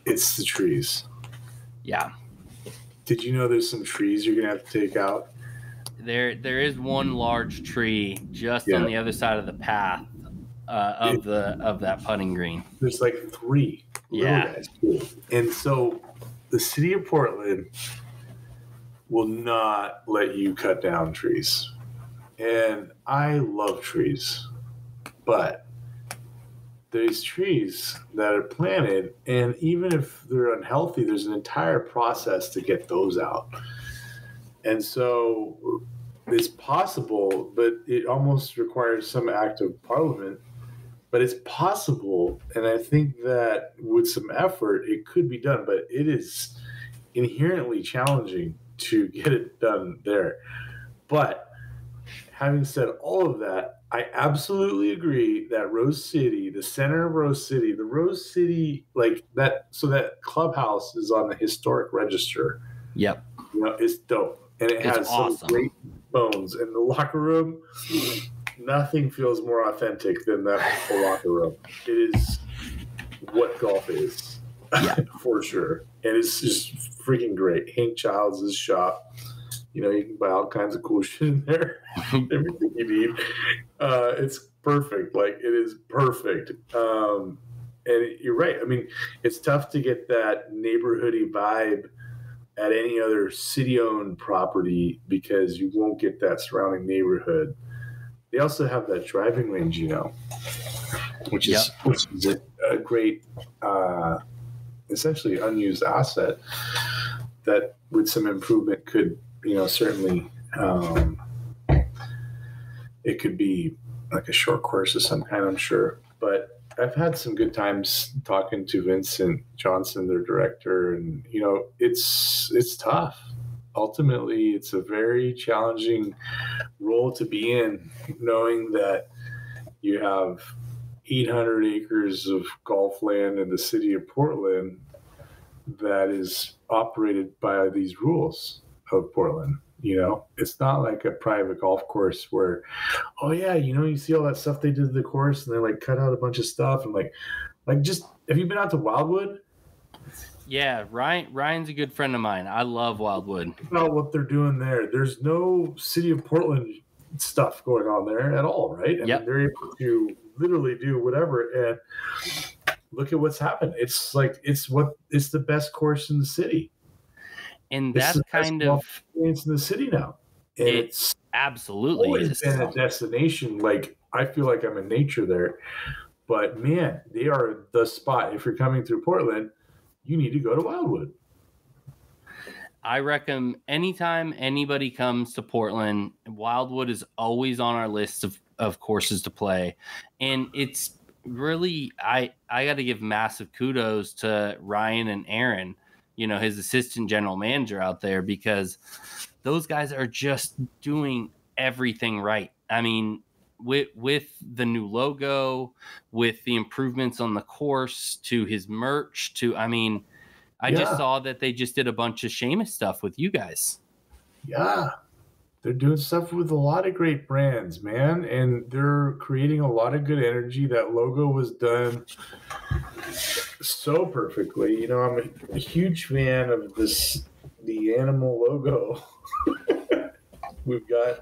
It's the trees. Yeah. Did you know there's some trees you're going to have to take out? There is one large tree just on the other side of the path of that putting green. There's like 3 little guys. And so the city of Portland will not let you cut down trees. And I love trees, but there's trees that are planted, and even if they're unhealthy, there's an entire process to get those out. And so it's possible, but it almost requires some act of parliament. But it's possible, and I think that with some effort, it could be done. But it is inherently challenging to get it done there. But having said all of that, I absolutely agree that Rose City, the center of Rose City, the Rose City, like that, so that clubhouse is on the historic register. Yep. It's dope. And it has awesome. Some great bones. In the locker room, nothing feels more authentic than that whole locker room. It is what golf is, for sure. And it's just freaking great. Hank Childs' shop. You can buy all kinds of cool shit in there. Everything you need. It's perfect. Like, it is perfect. And you're right. I mean, it's tough to get that neighborhoody vibe at any other city-owned property because you won't get that surrounding neighborhood. They also have that driving range, which is a great, essentially unused asset that with some improvement could, certainly it could be like a short course of some kind, I'm sure. But I've had some good times talking to Vincent Johnson, their director, and, it's tough. Ultimately, it's a very challenging role to be in, knowing that you have 800 acres of golf land in the city of Portland that is operated by these rules of Portland. It's not like a private golf course where, you see all that stuff they did to the course and they like cut out a bunch of stuff and like just, have you been out to Wildwood? Yeah, Ryan's a good friend of mine. I love Wildwood. Think about what they're doing there. There's no city of Portland stuff going on there at all, right? I mean, they're able to literally do whatever, and look at what's happened. It's like it's the best course in the city. And that's kind of experience in the city now. And it's absolutely always been a destination. Like, I feel like I'm in nature there. But man, they are the spot. If you're coming through Portland, you need to go to Wildwood. I reckon anytime anybody comes to Portland, Wildwood is always on our list of courses to play. And it's really, I got to give massive kudos to Ryan and Aaron, his assistant general manager out there, because those guys are just doing everything right. I mean, with the new logo, with the improvements on the course, to his merch, I just saw that they just did a bunch of Seamus stuff with you guys. Yeah. They're doing stuff with a lot of great brands, man. And they're creating a lot of good energy. That logo was done so perfectly. I'm a huge fan of the animal logo. We've got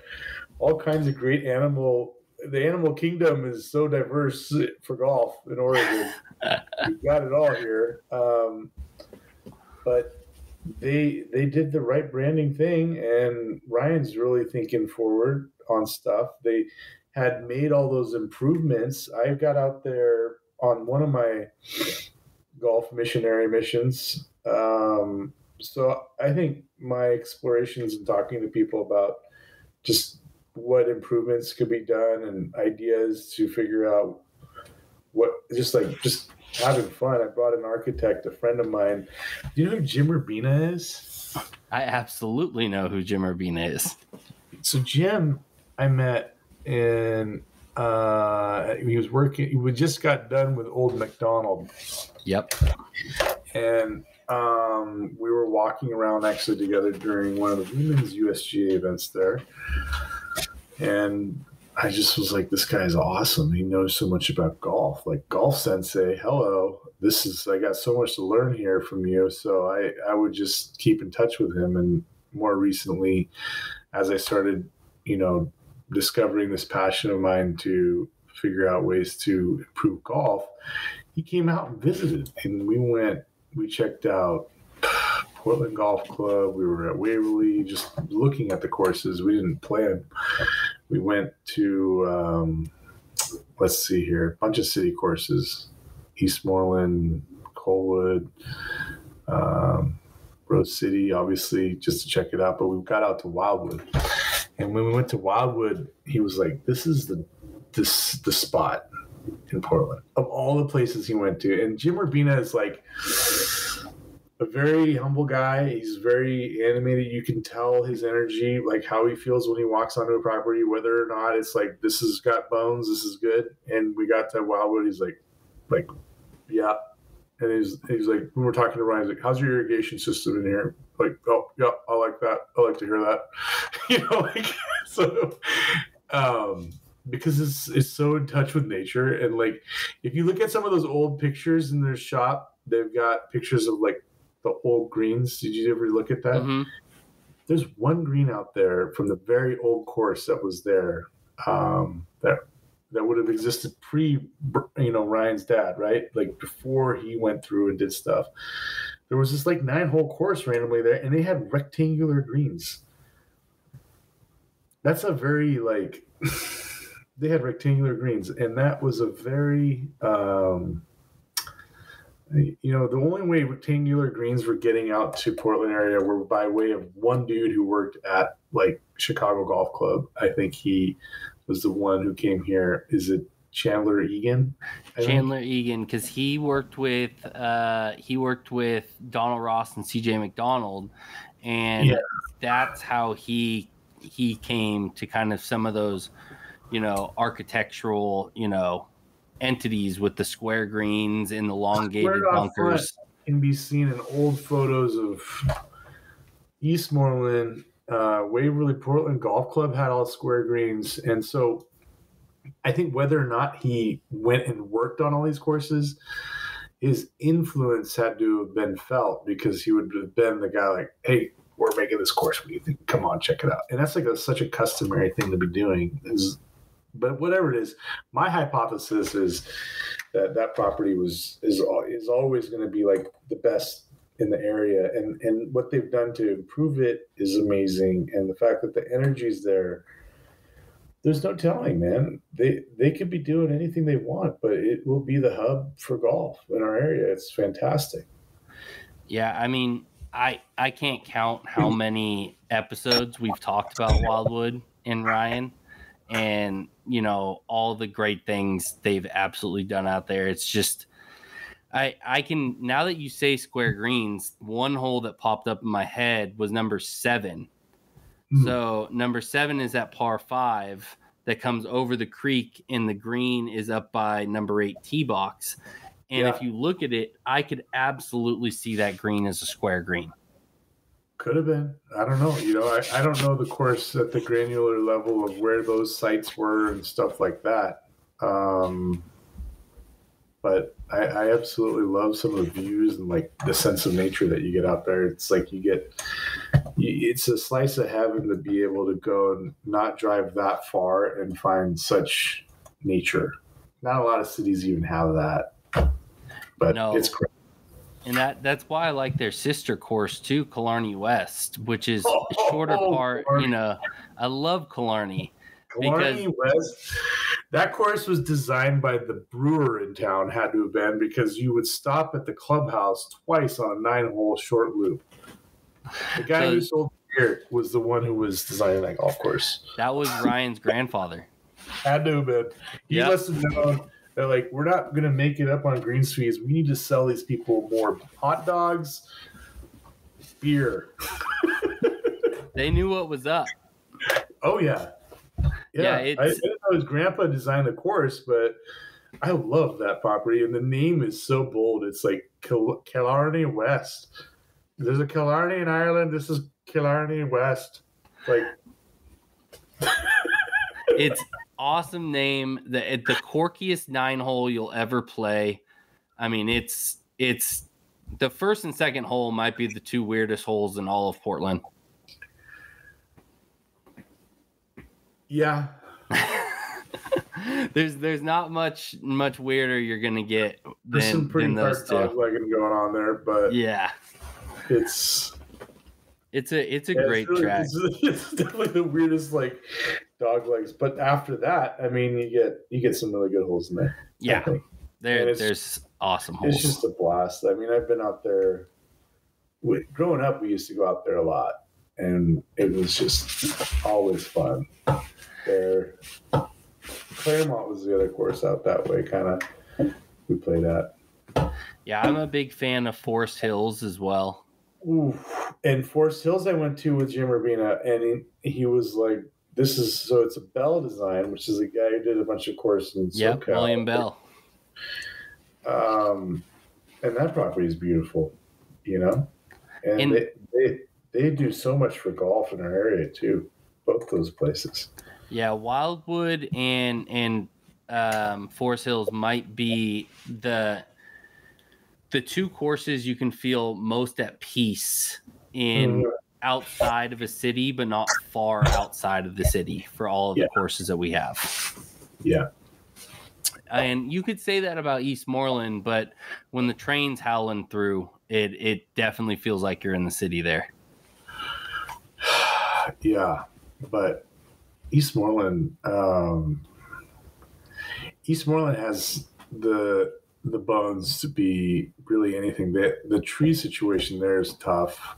all kinds of great animal. The animal kingdom is so diverse for golf in Oregon. We've got it all here. But they did the right branding thing, and Ryan's really thinking forward on stuff. They had made all those improvements. I got out there on one of my golf missionary missions. So I think my explorations and talking to people about just what improvements could be done and ideas to figure out what, just having fun. I brought an architect, a friend of mine. Do you know who Jim Urbina is? I absolutely know who Jim Urbina is. So Jim, I met in, he was working, we just got done with Old McDonald. Yep. And we were walking around actually together during one of the women's USGA events there. And I just was like, this guy's awesome. He knows so much about golf. Like, golf sensei, hello. I got so much to learn here from you. So I would just keep in touch with him. And more recently, as I started, discovering this passion of mine to figure out ways to improve golf, he came out and visited. And we checked out Portland Golf Club. We were at Waverly, just looking at the courses. We didn't play them. We went to, let's see here, a bunch of city courses, Eastmoreland, Colwood, Rose City, obviously, just to check it out. But we got out to Wildwood. And when we went to Wildwood, he was like, "This is the spot in Portland of all the places he went to." And Jim Urbina is like a very humble guy. He's very animated. You can tell his energy, like how he feels when he walks onto a property, whether or not it's like, this has got bones, this is good. And we got to Wildwood. He's like, yeah. And he's like, when we're talking to Ryan, he's like, how's your irrigation system in here? Like, oh, yeah, I like that. I like to hear that. Like, so, because it's so in touch with nature. And like, if you look at some of those old pictures in their shop, they've got pictures of like the old greens. Did you ever look at that? Mm-hmm. There's one green out there from the very old course that was there, that would have existed pre, Ryan's dad, right? Like before he went through and did stuff. There was this like 9-hole course randomly there, and they had rectangular greens. That's a very like they had rectangular greens, and that was a very the only way rectangular greens were getting out to Portland area were by way of one dude who worked at like Chicago Golf Club. I think he was the one who came here. Is it Chandler Egan? Chandler Egan, because he worked with Donald Ross and CJ McDonald, and that's how he came to kind of some of those, architectural, entities with the square greens and the elongated bunkers. Can be seen in old photos of Eastmoreland, Waverly, Portland Golf Club had all square greens. And so I think whether or not he went and worked on all these courses, his influence had to have been felt, because he would have been the guy like, hey, we're making this course. What do you think? Come on, check it out. And that's like such a customary thing to be doing. But whatever it is, my hypothesis is that property is always going to be like the best in the area, and what they've done to improve it is amazing. And the fact that the energy is there, there's no telling, man. They could be doing anything they want, but it will be the hub for golf in our area. It's fantastic. Yeah, I mean, I can't count how many episodes we've talked about Wildwood and Ryan, and all the great things they've absolutely done out there. It's just, I can, now that you say square greens, one hole that popped up in my head was number 7. So number 7 is that par 5 that comes over the creek, and the green is up by number 8 tee box. And if you look at it, I could absolutely see that green as a square green. Could have been. I don't know. I don't know the course at the granular level of where those sites were and stuff like that. But I absolutely love some of the views and like the sense of nature that you get out there. It's like it's a slice of heaven to be able to go and not drive that far and find such nature. Not a lot of cities even have that, but it's great. And that's why I like their sister course too, Killarney West, which is a shorter part. I love Killarney. Killarney West. That course was designed by the brewer in town, had to have been, because you would stop at the clubhouse twice on a 9-hole short loop. The guy who sold beer was the one who was designing that golf course. That was Ryan's grandfather. Had to have been. He must have known. They're like, we're not going to make it up on greens fees. We need to sell these people more hot dogs, beer. They knew what was up. Oh, yeah. Yeah, I didn't know his grandpa designed the course, but I love that property. And the name is so bold. It's like Killarney West. There's a Killarney in Ireland. This is Killarney West. Like, it's awesome name. The quirkiest 9-hole you'll ever play. I mean, it's the first and second hole might be the 2 weirdest holes in all of Portland. Yeah. There's not much weirder you're gonna get There's some pretty hard dog-legging going on there, but yeah, it's a great track. It's definitely the weirdest like dog legs. But after that, I mean, you get some really good holes in there. Yeah, there's awesome holes. It's just a blast. I mean, I've been out there. Growing up, we used to go out there a lot, and it was just always fun. There, Claremont was the other course out that way, kind of. We played at. Yeah, I'm a big fan of Forest Hills as well. Ooh. And Forest Hills I went to with Jim Urbina, and he was like, "This is so it's a Bell Design, which is a guy who did a bunch of courses in SoCal." William Bell. And that property is beautiful, you know, and they do so much for golf in our area too. Both those places. Yeah, Wildwood and Forest Hills might be the two courses you can feel most at peace in outside of a city, but not far outside of the city for all of the courses that we have. Yeah. And you could say that about Eastmoreland, but when the train's howling through, it definitely feels like you're in the city there. Yeah, but Eastmoreland has the bones to be really anything. The tree situation there is tough,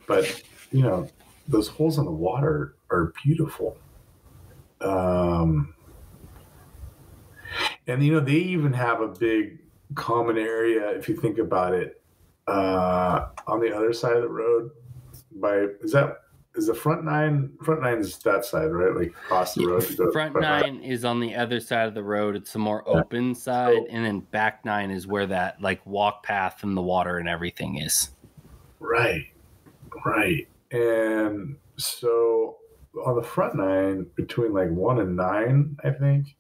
but you know those holes in the water are beautiful. And you know they even have a big common area if you think about it on the other side of the road. Is the front nine is that side, right? Like across the road. Front nine is on the other side of the road. It's a more open side, and then back nine is where that like walk path and the water and everything is. Right. And so on the front nine, between like 1 and 9, I think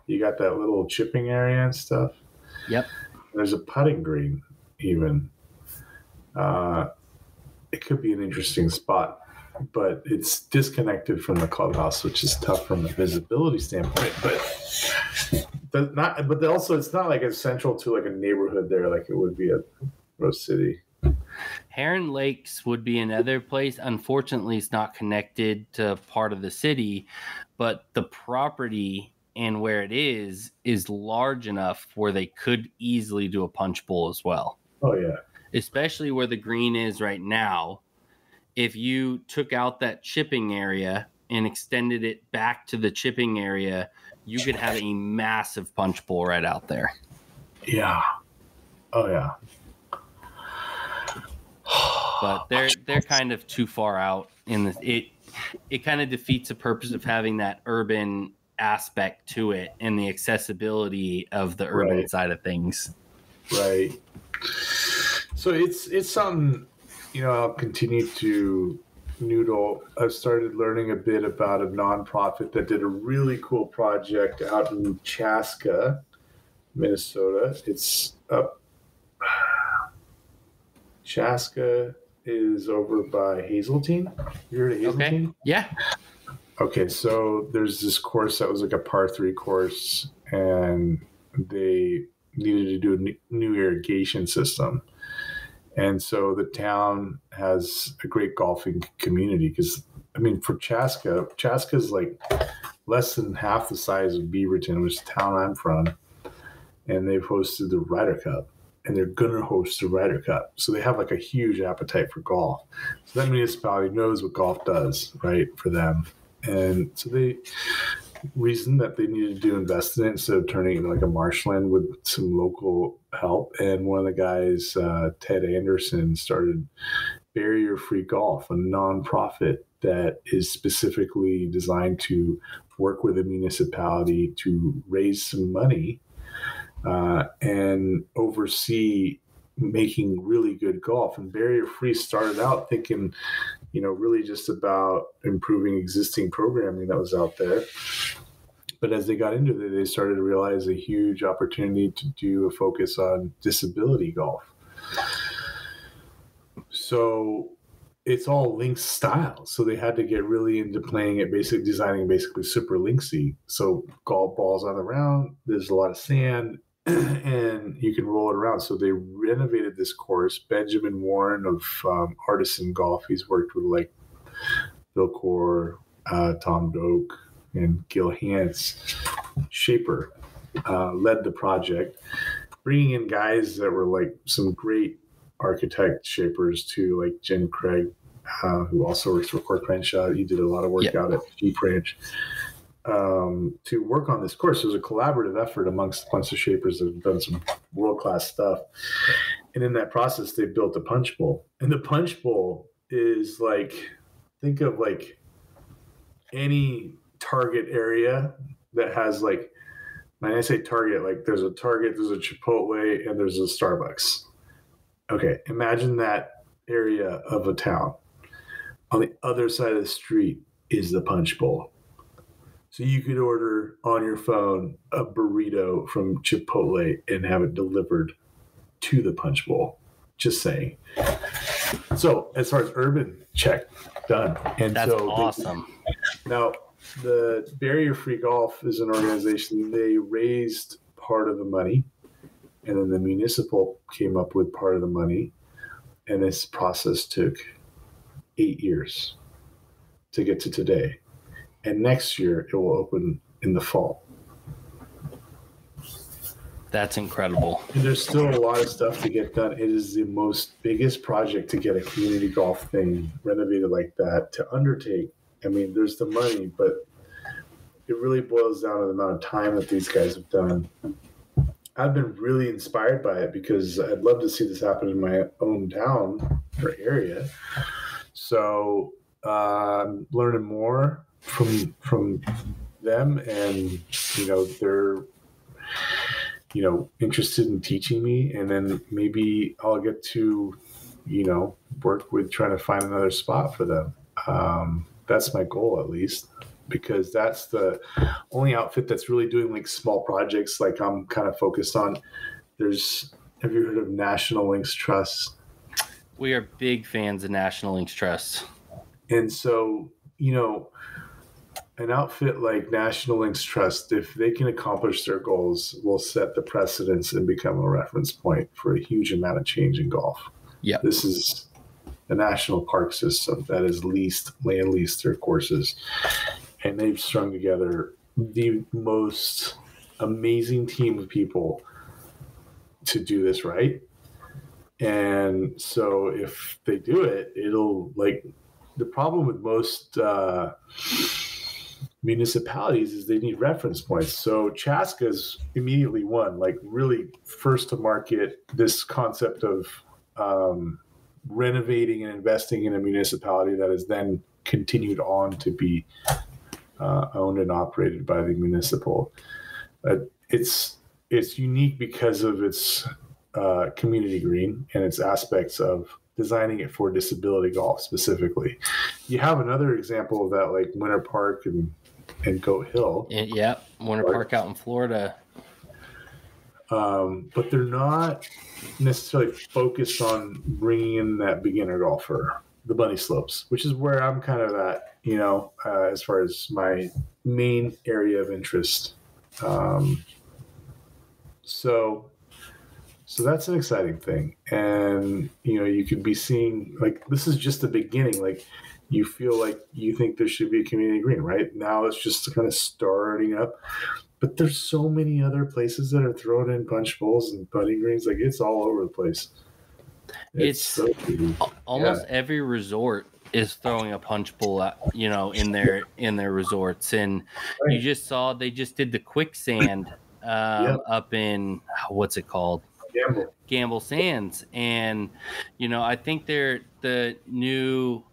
you got that little chipping area and stuff. Yep. There's a putting green even. It could be an interesting spot, but it's disconnected from the clubhouse, which is tough from a visibility standpoint. But also it's not like it's central to like a neighborhood there, like it would be at Rose City. Heron Lakes would be another place. Unfortunately, it's not connected to part of the city, but the property and where it is large enough where they could easily do a punch bowl as well. Oh yeah. Especially where the green is right now. If you took out that chipping area and extended it back to the chipping area, you could have a massive punch bowl right out there. Yeah. Oh yeah. But they're kind of too far out in the it kind of defeats the purpose of having that urban aspect to it and the accessibility of the urban side of things. Right. So it's something, you know, I'll continue to noodle. I've started learning a bit about a nonprofit that did a really cool project out in Chaska, Minnesota. It's up. Chaska is over by Hazeltine. You heard of Hazeltine? Okay. Yeah. Okay, so there's this course that was like a par 3 course, and they needed to do a new irrigation system. And so the town has a great golfing community because, I mean, for Chaska's like less than half the size of Beaverton, which is the town I'm from, and they've hosted the Ryder Cup, and they're going to host the Ryder Cup. So they have like a huge appetite for golf. So that municipality knows what golf does, right, for them. And so they reasoned that they needed to invest in it instead of turning it into like a marshland with some local help. And one of the guys, Ted Anderson, started Barrier Free Golf, a nonprofit that is specifically designed to work with a municipality to raise some money and oversee making really good golf. And Barrier Free started out thinking, you know, really just about improving existing programming that was out there. But as they got into it, they started to realize a huge opportunity to do a focus on disability golf. So it's all links style. So they had to get really into playing it, designing super linksy. So golf balls on the round, there's a lot of sand, and you can roll it around. So they renovated this course. Benjamin Warren of Artisan Golf, he's worked with like Bill Core, Tom Doak, and Gil Hance. Shaper led the project, bringing in guys that were like some great architect shapers too, like Jen Craig who also works for Core Crenshaw. He did a lot of work out at Jeep Ranch to work on this course. It was a collaborative effort amongst a bunch of shapers that have done some world-class stuff. And in that process, they built a punch bowl. And the punch bowl is like, think of like any Target area that has like, when I say Target, like there's a Target, there's a Chipotle, and there's a Starbucks. Okay, imagine that area of a town. On the other side of the street is the punch bowl. So you could order on your phone a burrito from Chipotle and have it delivered to the punch bowl. Just saying. So as far as urban, check, done. And that's so awesome. Now, the Barrier Free Golf is an organization. They raised part of the money, and then the municipal came up with part of the money. And this process took 8 years to get to today. And next year, it will open in the fall. That's incredible. And there's still a lot of stuff to get done. It is the biggest project to get a community golf thing renovated like that to undertake. I mean, there's the money, but it really boils down to the amount of time that these guys have done. I've been really inspired by it because I'd love to see this happen in my own town or area. So I'm learning more from them, and they're interested in teaching me, and then maybe I'll get to work with trying to find another spot for them. That's my goal, at least, because that's the only outfit that's really doing like small projects like I'm kind of focused on. Have you heard of National Links Trust? We are big fans of National Links Trust. And so, an outfit like National Links Trust, if they can accomplish their goals, will set the precedence and become a reference point for a huge amount of change in golf. Yeah. This is a national park system that is land leased their courses. And they've strung together the most amazing team of people to do this right. And so if they do it, it'll like the problem with most municipalities is they need reference points. So Chaska's immediately won, like really first to market this concept of renovating and investing in a municipality that is then continued on to be owned and operated by the municipal. It's unique because of its community green and its aspects of designing it for disability golf specifically. You have another example of that, like Winter Park and Goat Hill. Yeah, Winter Park out in Florida. But they're not necessarily focused on bringing in that beginner golfer, the bunny slopes, which is where I'm kind of at, as far as my main area of interest. So that's an exciting thing. And, you could be seeing, like, this is just the beginning. Like, you feel like you think there should be a community green, right? Now it's just kind of starting up. But there's so many other places that are throwing in punch bowls and putting greens. Like, it's all over the place. It's so almost every resort is throwing a punch bowl out, in their resorts. And you just saw they just did the quicksand up in, what's it called? Gamble Sands. And, I think they're the new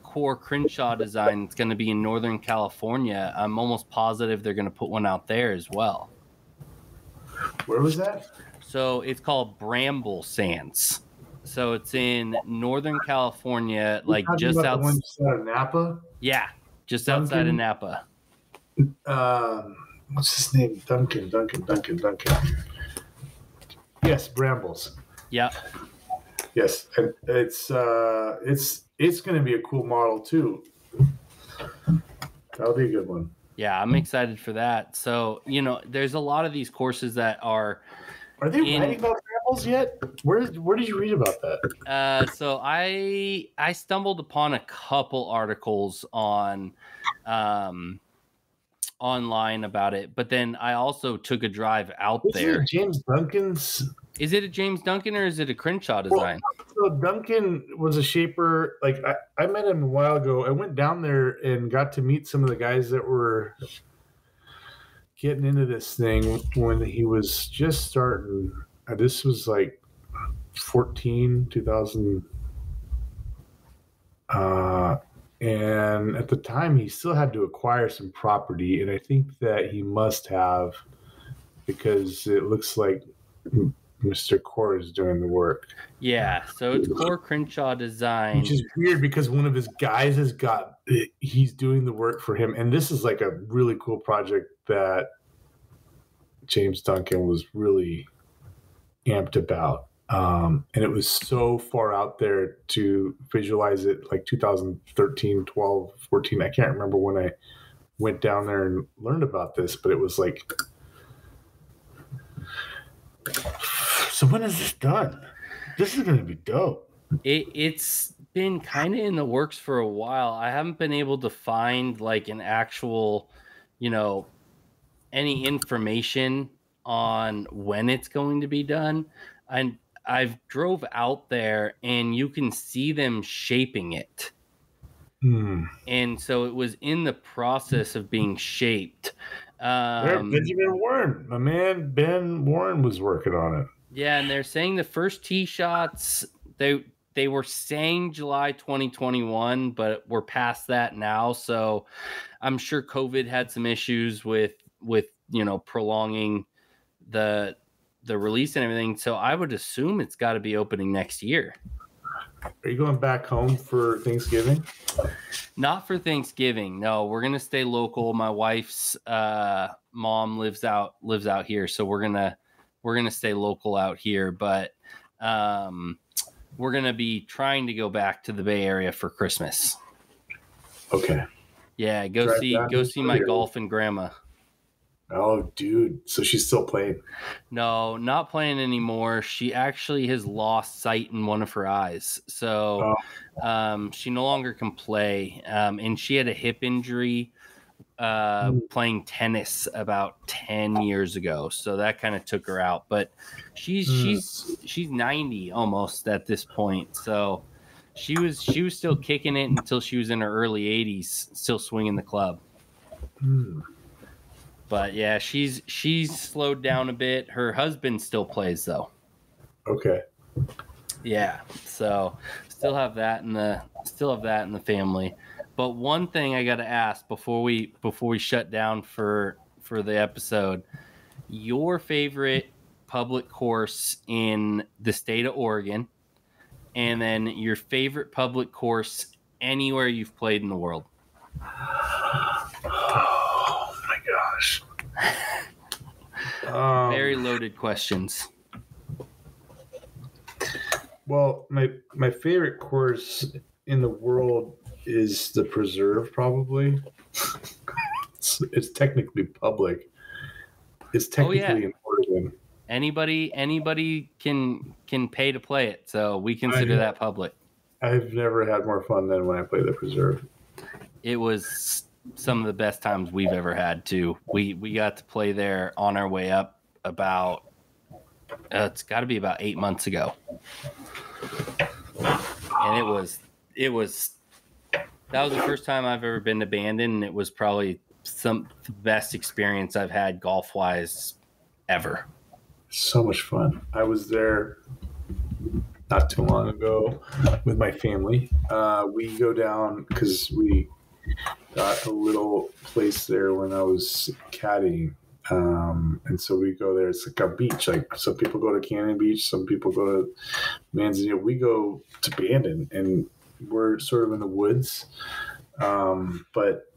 Core Crenshaw design. It's going to be in Northern California. I'm almost positive they're going to put one out there as well. Where was that? So it's called Bramble Sands. So it's in Northern California, like just outside of Napa. Yeah, just outside of Napa. What's his name? Duncan. Yes, Brambles. Yeah. Yes, and it's going to be a cool model too. That'll be a good one. Yeah, I'm excited for that. So there's a lot of these courses that are. Are they writing about Brambles yet? Where did you read about that? So I stumbled upon a couple articles on online about it, but then I also took a drive out there. James Duncan's. Is it a James Duncan or is it a Crenshaw design? So Duncan was a shaper. Like I met him a while ago. I went down there and got to meet some of the guys that were getting into this thing when he was just starting. This was like 2000. And at the time, he still had to acquire some property, and I think that he must have, because it looks like Mr. Core is doing the work. Yeah, so it's Core Crenshaw Design. Which is weird because one of his guys he's doing the work for him. And this is like a really cool project that James Duncan was really amped about. And it was so far out there to visualize it, like 2013, 12, 14. I can't remember when I went down there and learned about this, but it was like, so when is this done? This is going to be dope. It's been kind of in the works for a while. I haven't been able to find like an actual, any information on when it's going to be done. And I've drove out there and you can see them shaping it. And so it was in the process of being shaped. Benjamin Warren, my man Ben Warren was working on it. Yeah, and they're saying the first tee shots, they were saying July 2021, but we're past that now. So I'm sure COVID had some issues with prolonging the release and everything. So I would assume it's got to be opening next year. Are you going back home for Thanksgiving? Not for Thanksgiving. No, we're gonna stay local. My wife's mom lives out here, so we're gonna stay local out here. But we're gonna be trying to go back to the Bay Area for Christmas. Okay. Yeah, go see my golf and grandma. Oh, dude. So she's still playing? No, not playing anymore. She actually has lost sight in one of her eyes. So she no longer can play. And she had a hip injury playing tennis about 10 years ago. So that kind of took her out. But she's 90 almost at this point. So she was still kicking it until she was in her early 80s, still swinging the club. But yeah, she's slowed down a bit. Her husband still plays though. Okay. Yeah. So still have that in the family. But one thing I got to ask before we shut down for the episode, your favorite public course in the state of Oregon, and then your favorite public course anywhere you've played in the world. Very loaded questions. Well, my favorite course in the world is the Preserve, probably. It's technically public. It's technically in Oregon. Anybody can pay to play it, so we consider that public. I've never had more fun than when I play the Preserve. It was some of the best times we've ever had too. We got to play there on our way up about it's got to be about 8 months ago, and it was that was the first time I've ever been to Bandon, and it was probably the best experience I've had golf wise ever. So much fun. I was there not too long ago with my family. We go down because we got a little place there when I was caddying. And so we go there. It's like a beach. Like some people go to Cannon Beach, some people go to Manzanillo. We go to Bandon, and we're sort of in the woods. But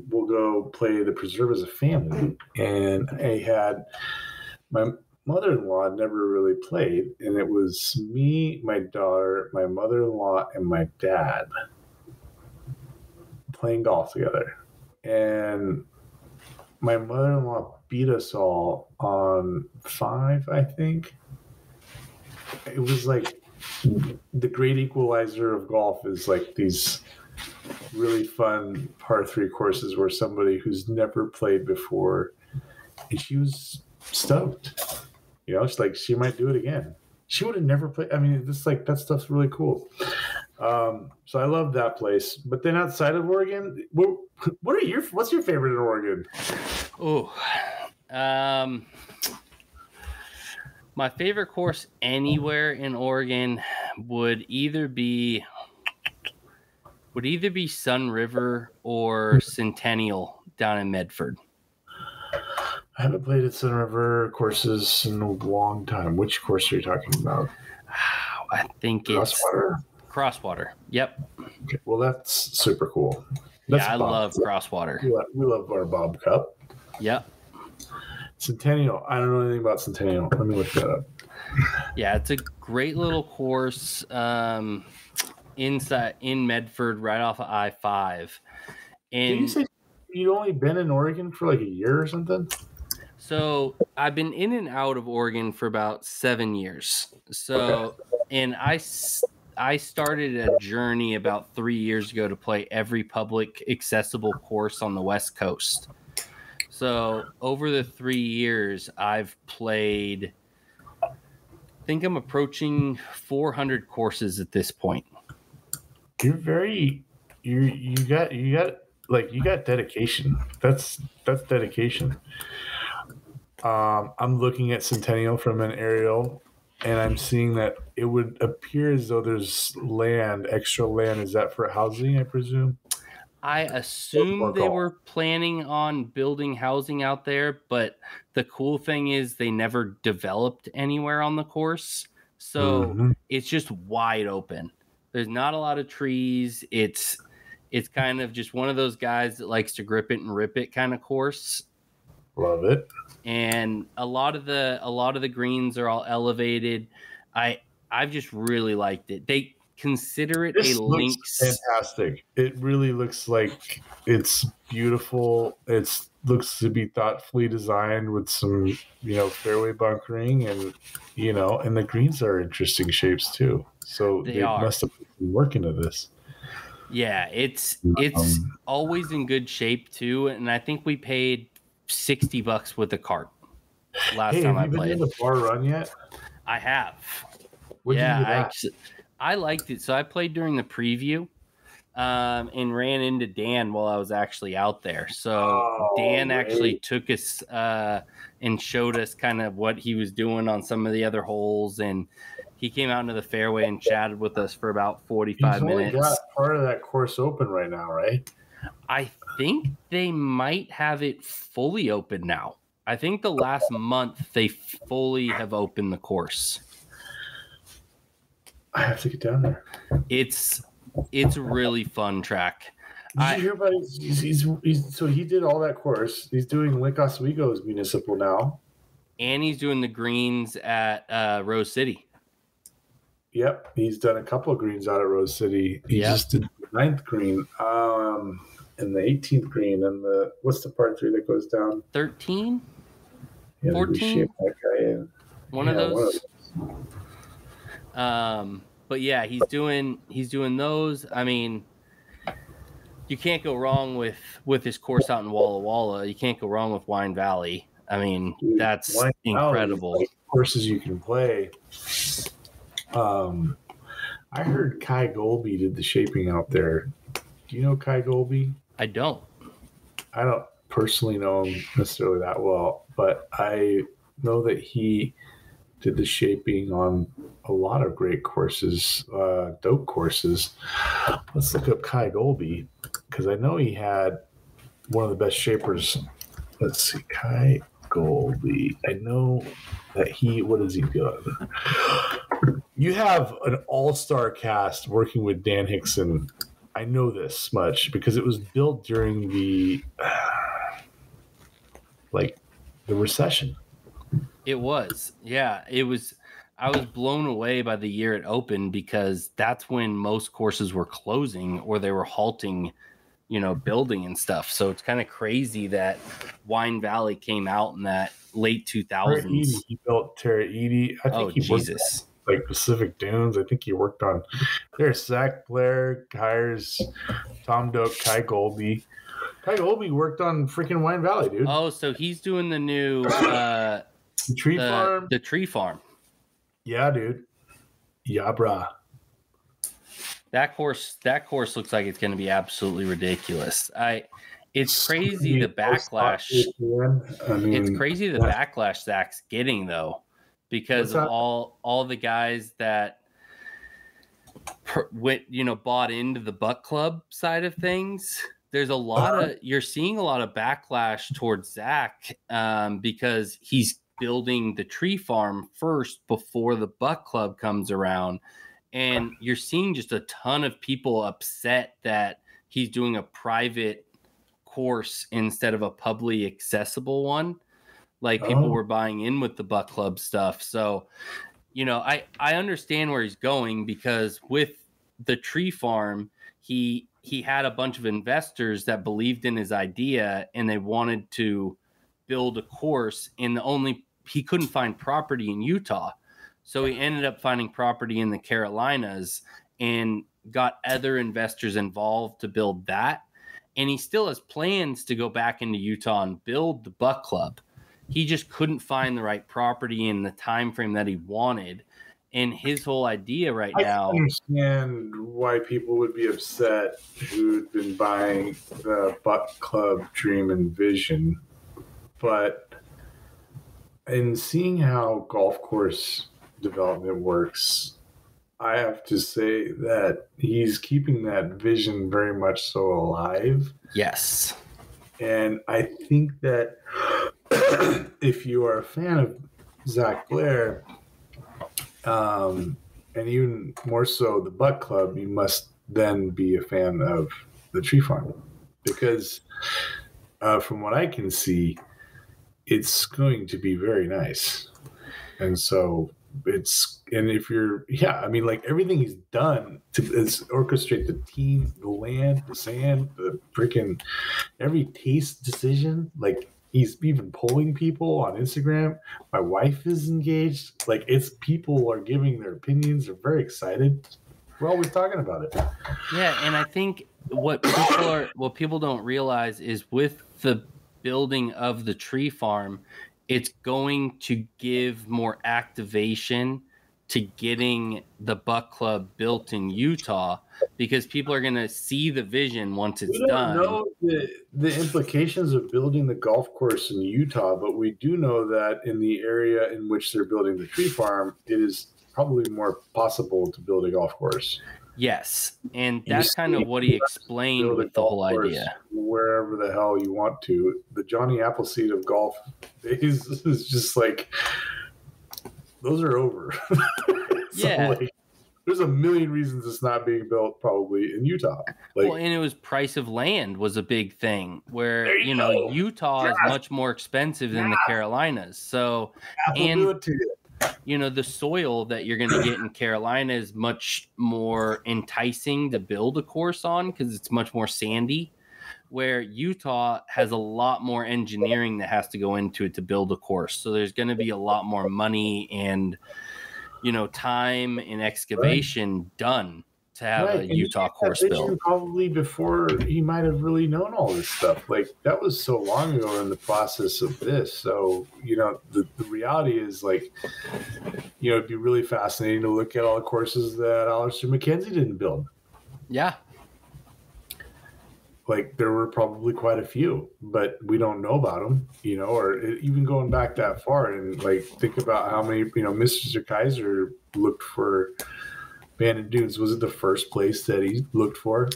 we'll go play the Preserve as a family. And I had my mother-in-law never really played, and it was me, my daughter, my mother-in-law, and my dad playing golf together. And my mother-in-law beat us all on 5, I think. It was like the great equalizer of golf is like these really fun par 3 courses where somebody who's never played before, and she was stoked. It's like she might do it again. She would have never played. I mean, this like that stuff's really cool. So I love that place. But then outside of Oregon, what's your favorite in Oregon? Oh, my favorite course anywhere in Oregon would either be Sun River or Centennial down in Medford. I haven't played at Sun River courses in a long time. Which course are you talking about? I think Crosswater? it's Crosswater. Yep. Okay. Well, that's super cool. I love Crosswater. We love our Bob Cup. Yep. Centennial. I don't know anything about Centennial. Let me look that up. Yeah, it's a great little course inside in Medford, right off of I-5. And did you say you'd only been in Oregon for like a year or something? So I've been in and out of Oregon for about 7 years. So, and I started a journey about 3 years ago to play every public accessible course on the West Coast. So over the 3 years, I've played, I think I'm approaching 400 courses at this point. You got dedication. That's dedication. I'm looking at Centennial from an aerial, and I'm seeing that it would appear as though there's extra land. Is that for housing, I presume? I assume they were planning on building housing out there, but the cool thing is they never developed anywhere on the course. So It's just wide open. There's not a lot of trees. It's kind of just one of those guys that likes to grip it and rip it kind of course. Love it. And a lot of the greens are all elevated. I've just really liked it. They consider it a links. Fantastic. It really looks like it's beautiful. It looks to be thoughtfully designed with some, fairway bunkering, and and the greens are interesting shapes too. So they must have been working to this. Yeah, it's always in good shape too, and I think we paid $60 with the cart last time I played. Have you been in the bar run yet? I have. I liked it. So I played during the preview and ran into Dan while I was actually out there. So Dan actually took us and showed us kind of what he was doing on some of the other holes, and he came out into the fairway and chatted with us for about 45 minutes. He's only got part of that course open right now, right? I think they might have it fully open now. I think the last month they fully have opened the course. I have to get down there. It's a really fun track. Did you hear about so he did all that course. He's doing Lake Oswego's municipal now. And he's doing the greens at Rose City. Yep, he's done a couple of greens out at Rose City. He just did the 9th green, and the 18th green, and what's the part 3 that goes down? 13? Yeah, 14? One of those. But yeah, he's doing those. I mean, you can't go wrong with his course out in Walla Walla. You can't go wrong with Wine Valley. I mean, that's incredible. Like courses you can play. I heard Kai Golby did the shaping out there. Do you know Kai Golby? I don't personally know him necessarily that well, but I know that he did the shaping on a lot of great courses, dope courses. Let's look up Kai Golby, because I know he had one of the best shapers. Let's see, Kai Golby. I know that what has he done? You have an all-star cast working with Dan Hickson. I know this much because it was built during the recession. It was. Yeah, it was. I was blown away by the year it opened, because that's when most courses were closing or they were halting, building and stuff. So it's kind of crazy that Wine Valley came out in that late 2000s. He built Terra Edie. I think Jesus. Like Pacific Dunes. I think he worked on there's Zach Blair, Kyers, Tom Doak, Kai Golby. Kai Golby worked on freaking Wine Valley, dude. Oh, so he's doing the new Tree Farm. The Tree Farm. Yeah, dude. Yeah, brah. That course looks like it's going to be absolutely ridiculous. It's crazy the backlash. I mean, It's crazy the backlash Zach's getting though, because of all the guys that bought into the Buck Club side of things. There's a lot of you're seeing a lot of backlash towards Zach because he's building the tree farm first before the Buck Club comes around. And you're seeing just a ton of people upset that he's doing a private course instead of a publicly accessible one. Like people were buying in with the Buck Club stuff. So, I understand where he's going, because with the tree farm, he had a bunch of investors that believed in his idea and they wanted to build a course, and he couldn't find property in Utah. So he ended up finding property in the Carolinas and got other investors involved to build that. And he still has plans to go back into Utah and build the Buck Club. He just couldn't find the right property in the time frame that he wanted. And his whole idea right now. I understand why people would be upset who'd been buying the Buck Club dream and vision. But in seeing how golf course development works, I have to say that he's keeping that vision very much so alive. Yes. And I think that if you are a fan of Zach Blair, and even more so the Buck Club, you must then be a fan of the tree farm, because from what I can see, it's going to be very nice. And so if you're, like everything he's done to orchestrate the team, the land, the sand, the freaking every taste decision, like he's even polling people on Instagram. My wife is engaged. Like people are giving their opinions. They're very excited. We're always talking about it. Yeah. And I think what people don't realize is with the building of the tree farm, it's going to give more activation to getting the Buck Club built in Utah, because people are going to see the vision once it's done. We don't know the implications of building the golf course in Utah, but we do know that in the area in which they're building the tree farm, it is probably more possible to build a golf course. Yes, and that's kind of what he explained with the whole idea. Wherever the hell you want to. The Johnny Appleseed of golf is just like, those are over. Yeah. There's a million reasons it's not being built probably in Utah. And it was price of land was a big thing, where, Utah is much more expensive than the Carolinas. So, do it to you. The soil that you're going to get in Carolina is much more enticing to build a course on because it's much more sandy, where Utah has a lot more engineering that has to go into it to build a course. So there's going to be a lot more money and, time and excavation done to have a Utah course built. Probably before he might have really known all this stuff. Like that was so long ago in the process of this. So, the reality is it'd be really fascinating to look at all the courses that Alistair McKenzie didn't build. Yeah. Like there were probably quite a few, but we don't know about them, or even going back that far and think about how many, Mr. Kaiser looked for Bandon Dunes. Was it the first place that he looked for?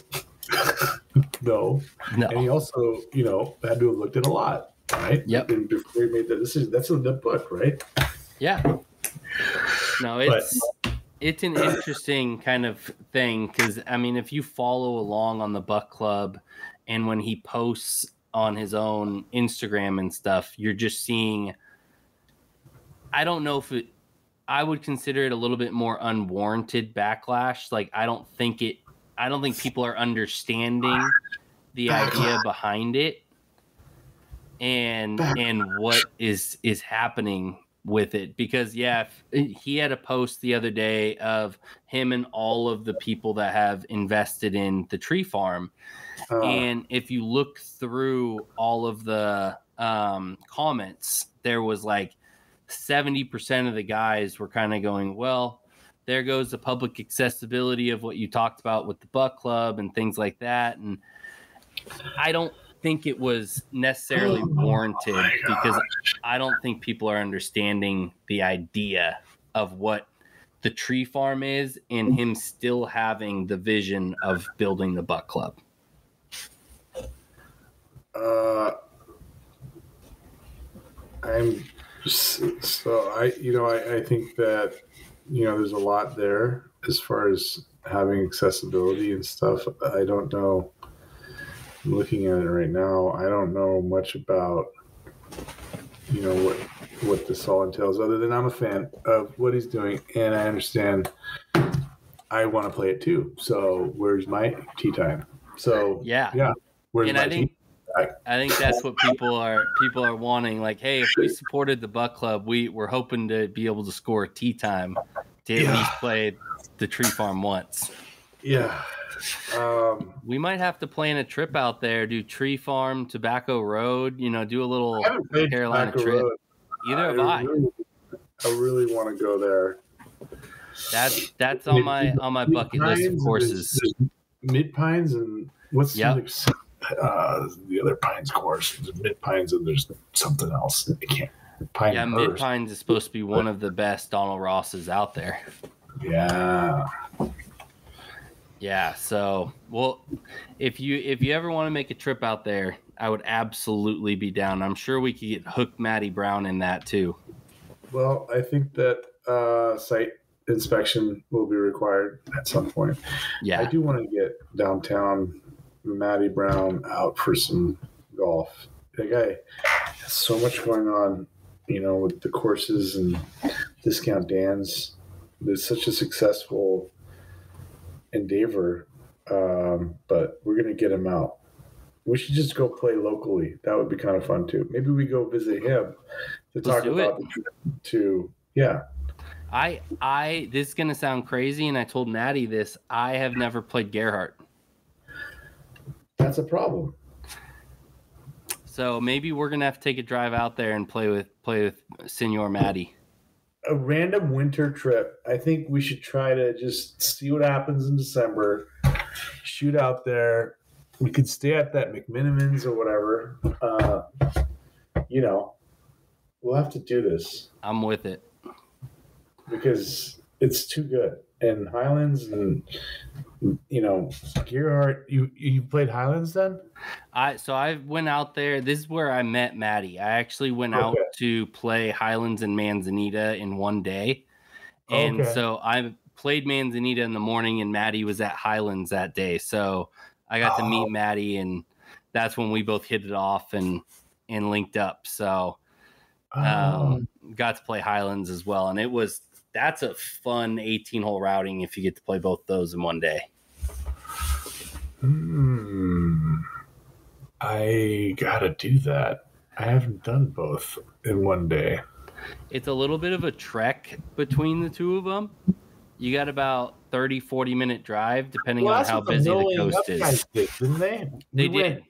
No. And he also, had to have looked at a lot, right? Yep. And before he made that decision, that's in the book, right? Yeah. No, it's an interesting kind of thing because, if you follow along on the Buck Club and when he posts on his own Instagram and stuff, you're just seeing, I don't know if I would consider it a little bit more unwarranted backlash. Like, I don't think people are understanding the idea behind it and what is happening with it, because he had a post the other day of him and all of the people that have invested in the tree farm, and if you look through all of the comments, there was 70% of the guys were kind of going, well, there goes the public accessibility of what you talked about with the Buck Club and things like that. And I don't think it was necessarily warranted because I don't think people are understanding the idea of what the tree farm is and him still having the vision of building the Buck Club. I think that, there's a lot there as far as having accessibility and stuff. I don't know. I'm looking at it right now. I don't know much about, what this all entails, other than I'm a fan of what he's doing, and I understand I want to play it too. So where's my tea time? So yeah. Where's and my tea? I think that's what people are wanting. Like, hey, if we supported the Buck Club, we're hoping to be able to score a tea time to at least play the tree farm once. Yeah. We might have to plan a trip out there, do tree farm, Tobacco Road, do a little Carolina trip. Road. Either have I. I really want to go there. That's on my bucket list of courses. There's Mid Pines and what's the other Pines course? There's Mid Pines and there's something else. I can't. Mid Pines is supposed to be one of the best Donald Rosses out there. Yeah. So, well, if you ever want to make a trip out there, I would absolutely be down. I'm sure we could get Hook Matty Brown in that too. Well, I think that site inspection will be required at some point. Yeah. I do want to get downtown Matty Brown out for some golf. That guy has so much going on, with the courses and Discount Dan's. It's such a successful endeavor, but we're going to get him out. We should just go play locally. That would be kind of fun too. Maybe we go visit him to talk about the trip to, this is going to sound crazy, and I told Maddie this. I have never played Gerhardt. That's a problem. So maybe we're going to have to take a drive out there and play with Senor Maddie. A random winter trip. I think we should try to just see what happens in December. Shoot out there. We could stay at that McMiniman's or whatever. We'll have to do this. I'm with it. Because it's too good. And Highlands and, Gerhardt, you played Highlands then? I went out there. This is where I met Maddie. I actually went out to play Highlands and Manzanita in one day. And so I played Manzanita in the morning, and Maddie was at Highlands that day. So I got to meet Maddie, and that's when we both hit it off and linked up. So got to play Highlands as well. And that's a fun 18-hole routing if you get to play both those in one day. I gotta do that. I haven't done both in one day. It's a little bit of a trek between the two of them. You got about 30-40 minute drive depending on how busy the coast is. Didn't they? They did.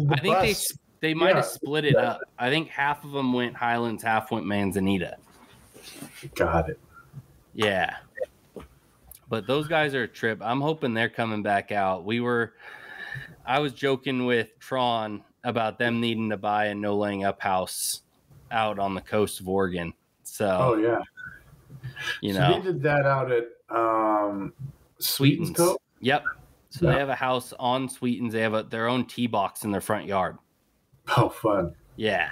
I think they might have split it up. I think half of them went Highlands, half went Manzanita. Got it. Yeah. But those guys are a trip. I'm hoping they're coming back out. I was joking with Tron about them needing to buy a no laying up house out on the coast of Oregon. So, they did that out at Sweetens Cove? Yep. So they have a house on Sweetens. They have their own tee box in their front yard. Oh, fun. Yeah.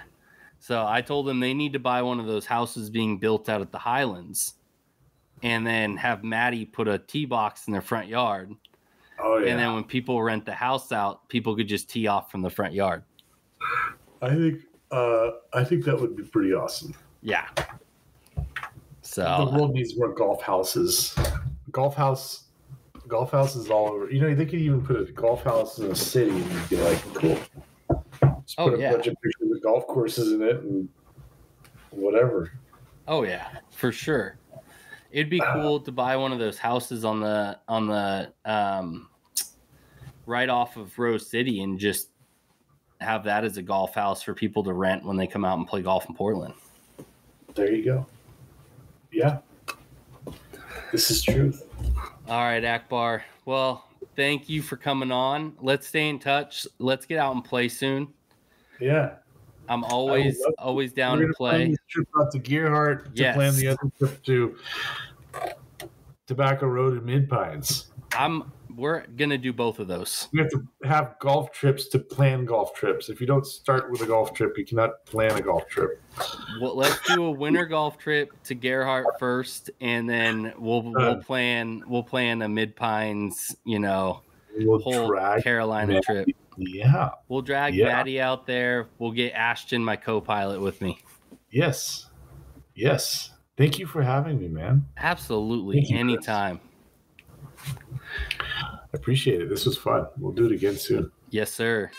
So I told them they need to buy one of those houses being built out at the Highlands and then have Maddie put a tee box in their front yard. Oh, yeah. And then when people rent the house out, people could just tee off from the front yard. I think that would be pretty awesome. Yeah. So the world needs more golf houses. Golf houses all over. They could even put a golf house in a city and you'd be like, cool. Just put a bunch of pictures of golf courses in it and whatever. Oh yeah, for sure. It'd be cool to buy one of those houses on the right off of Rose City and just have that as a golf house for people to rent when they come out and play golf in Portland. There you go. Yeah. This is truth. All right, Akbar. Well, thank you for coming on. Let's stay in touch. Let's get out and play soon. Yeah. I'm always down to play. Plan this trip out to Gearhart to plan the other trip to Tobacco Road and Mid Pines. We're gonna do both of those. We have to have golf trips to plan golf trips. If you don't start with a golf trip, you cannot plan a golf trip. Well, let's do a winter golf trip to Gerhardt first, and then we'll plan a Mid Pines, whole Carolina trip. Yeah, we'll drag Maddie out there. We'll get Ashton, my co-pilot, with me. Yes. Thank you for having me, man. Absolutely, anytime. I appreciate it. This was fun. We'll do it again soon. Yes, sir.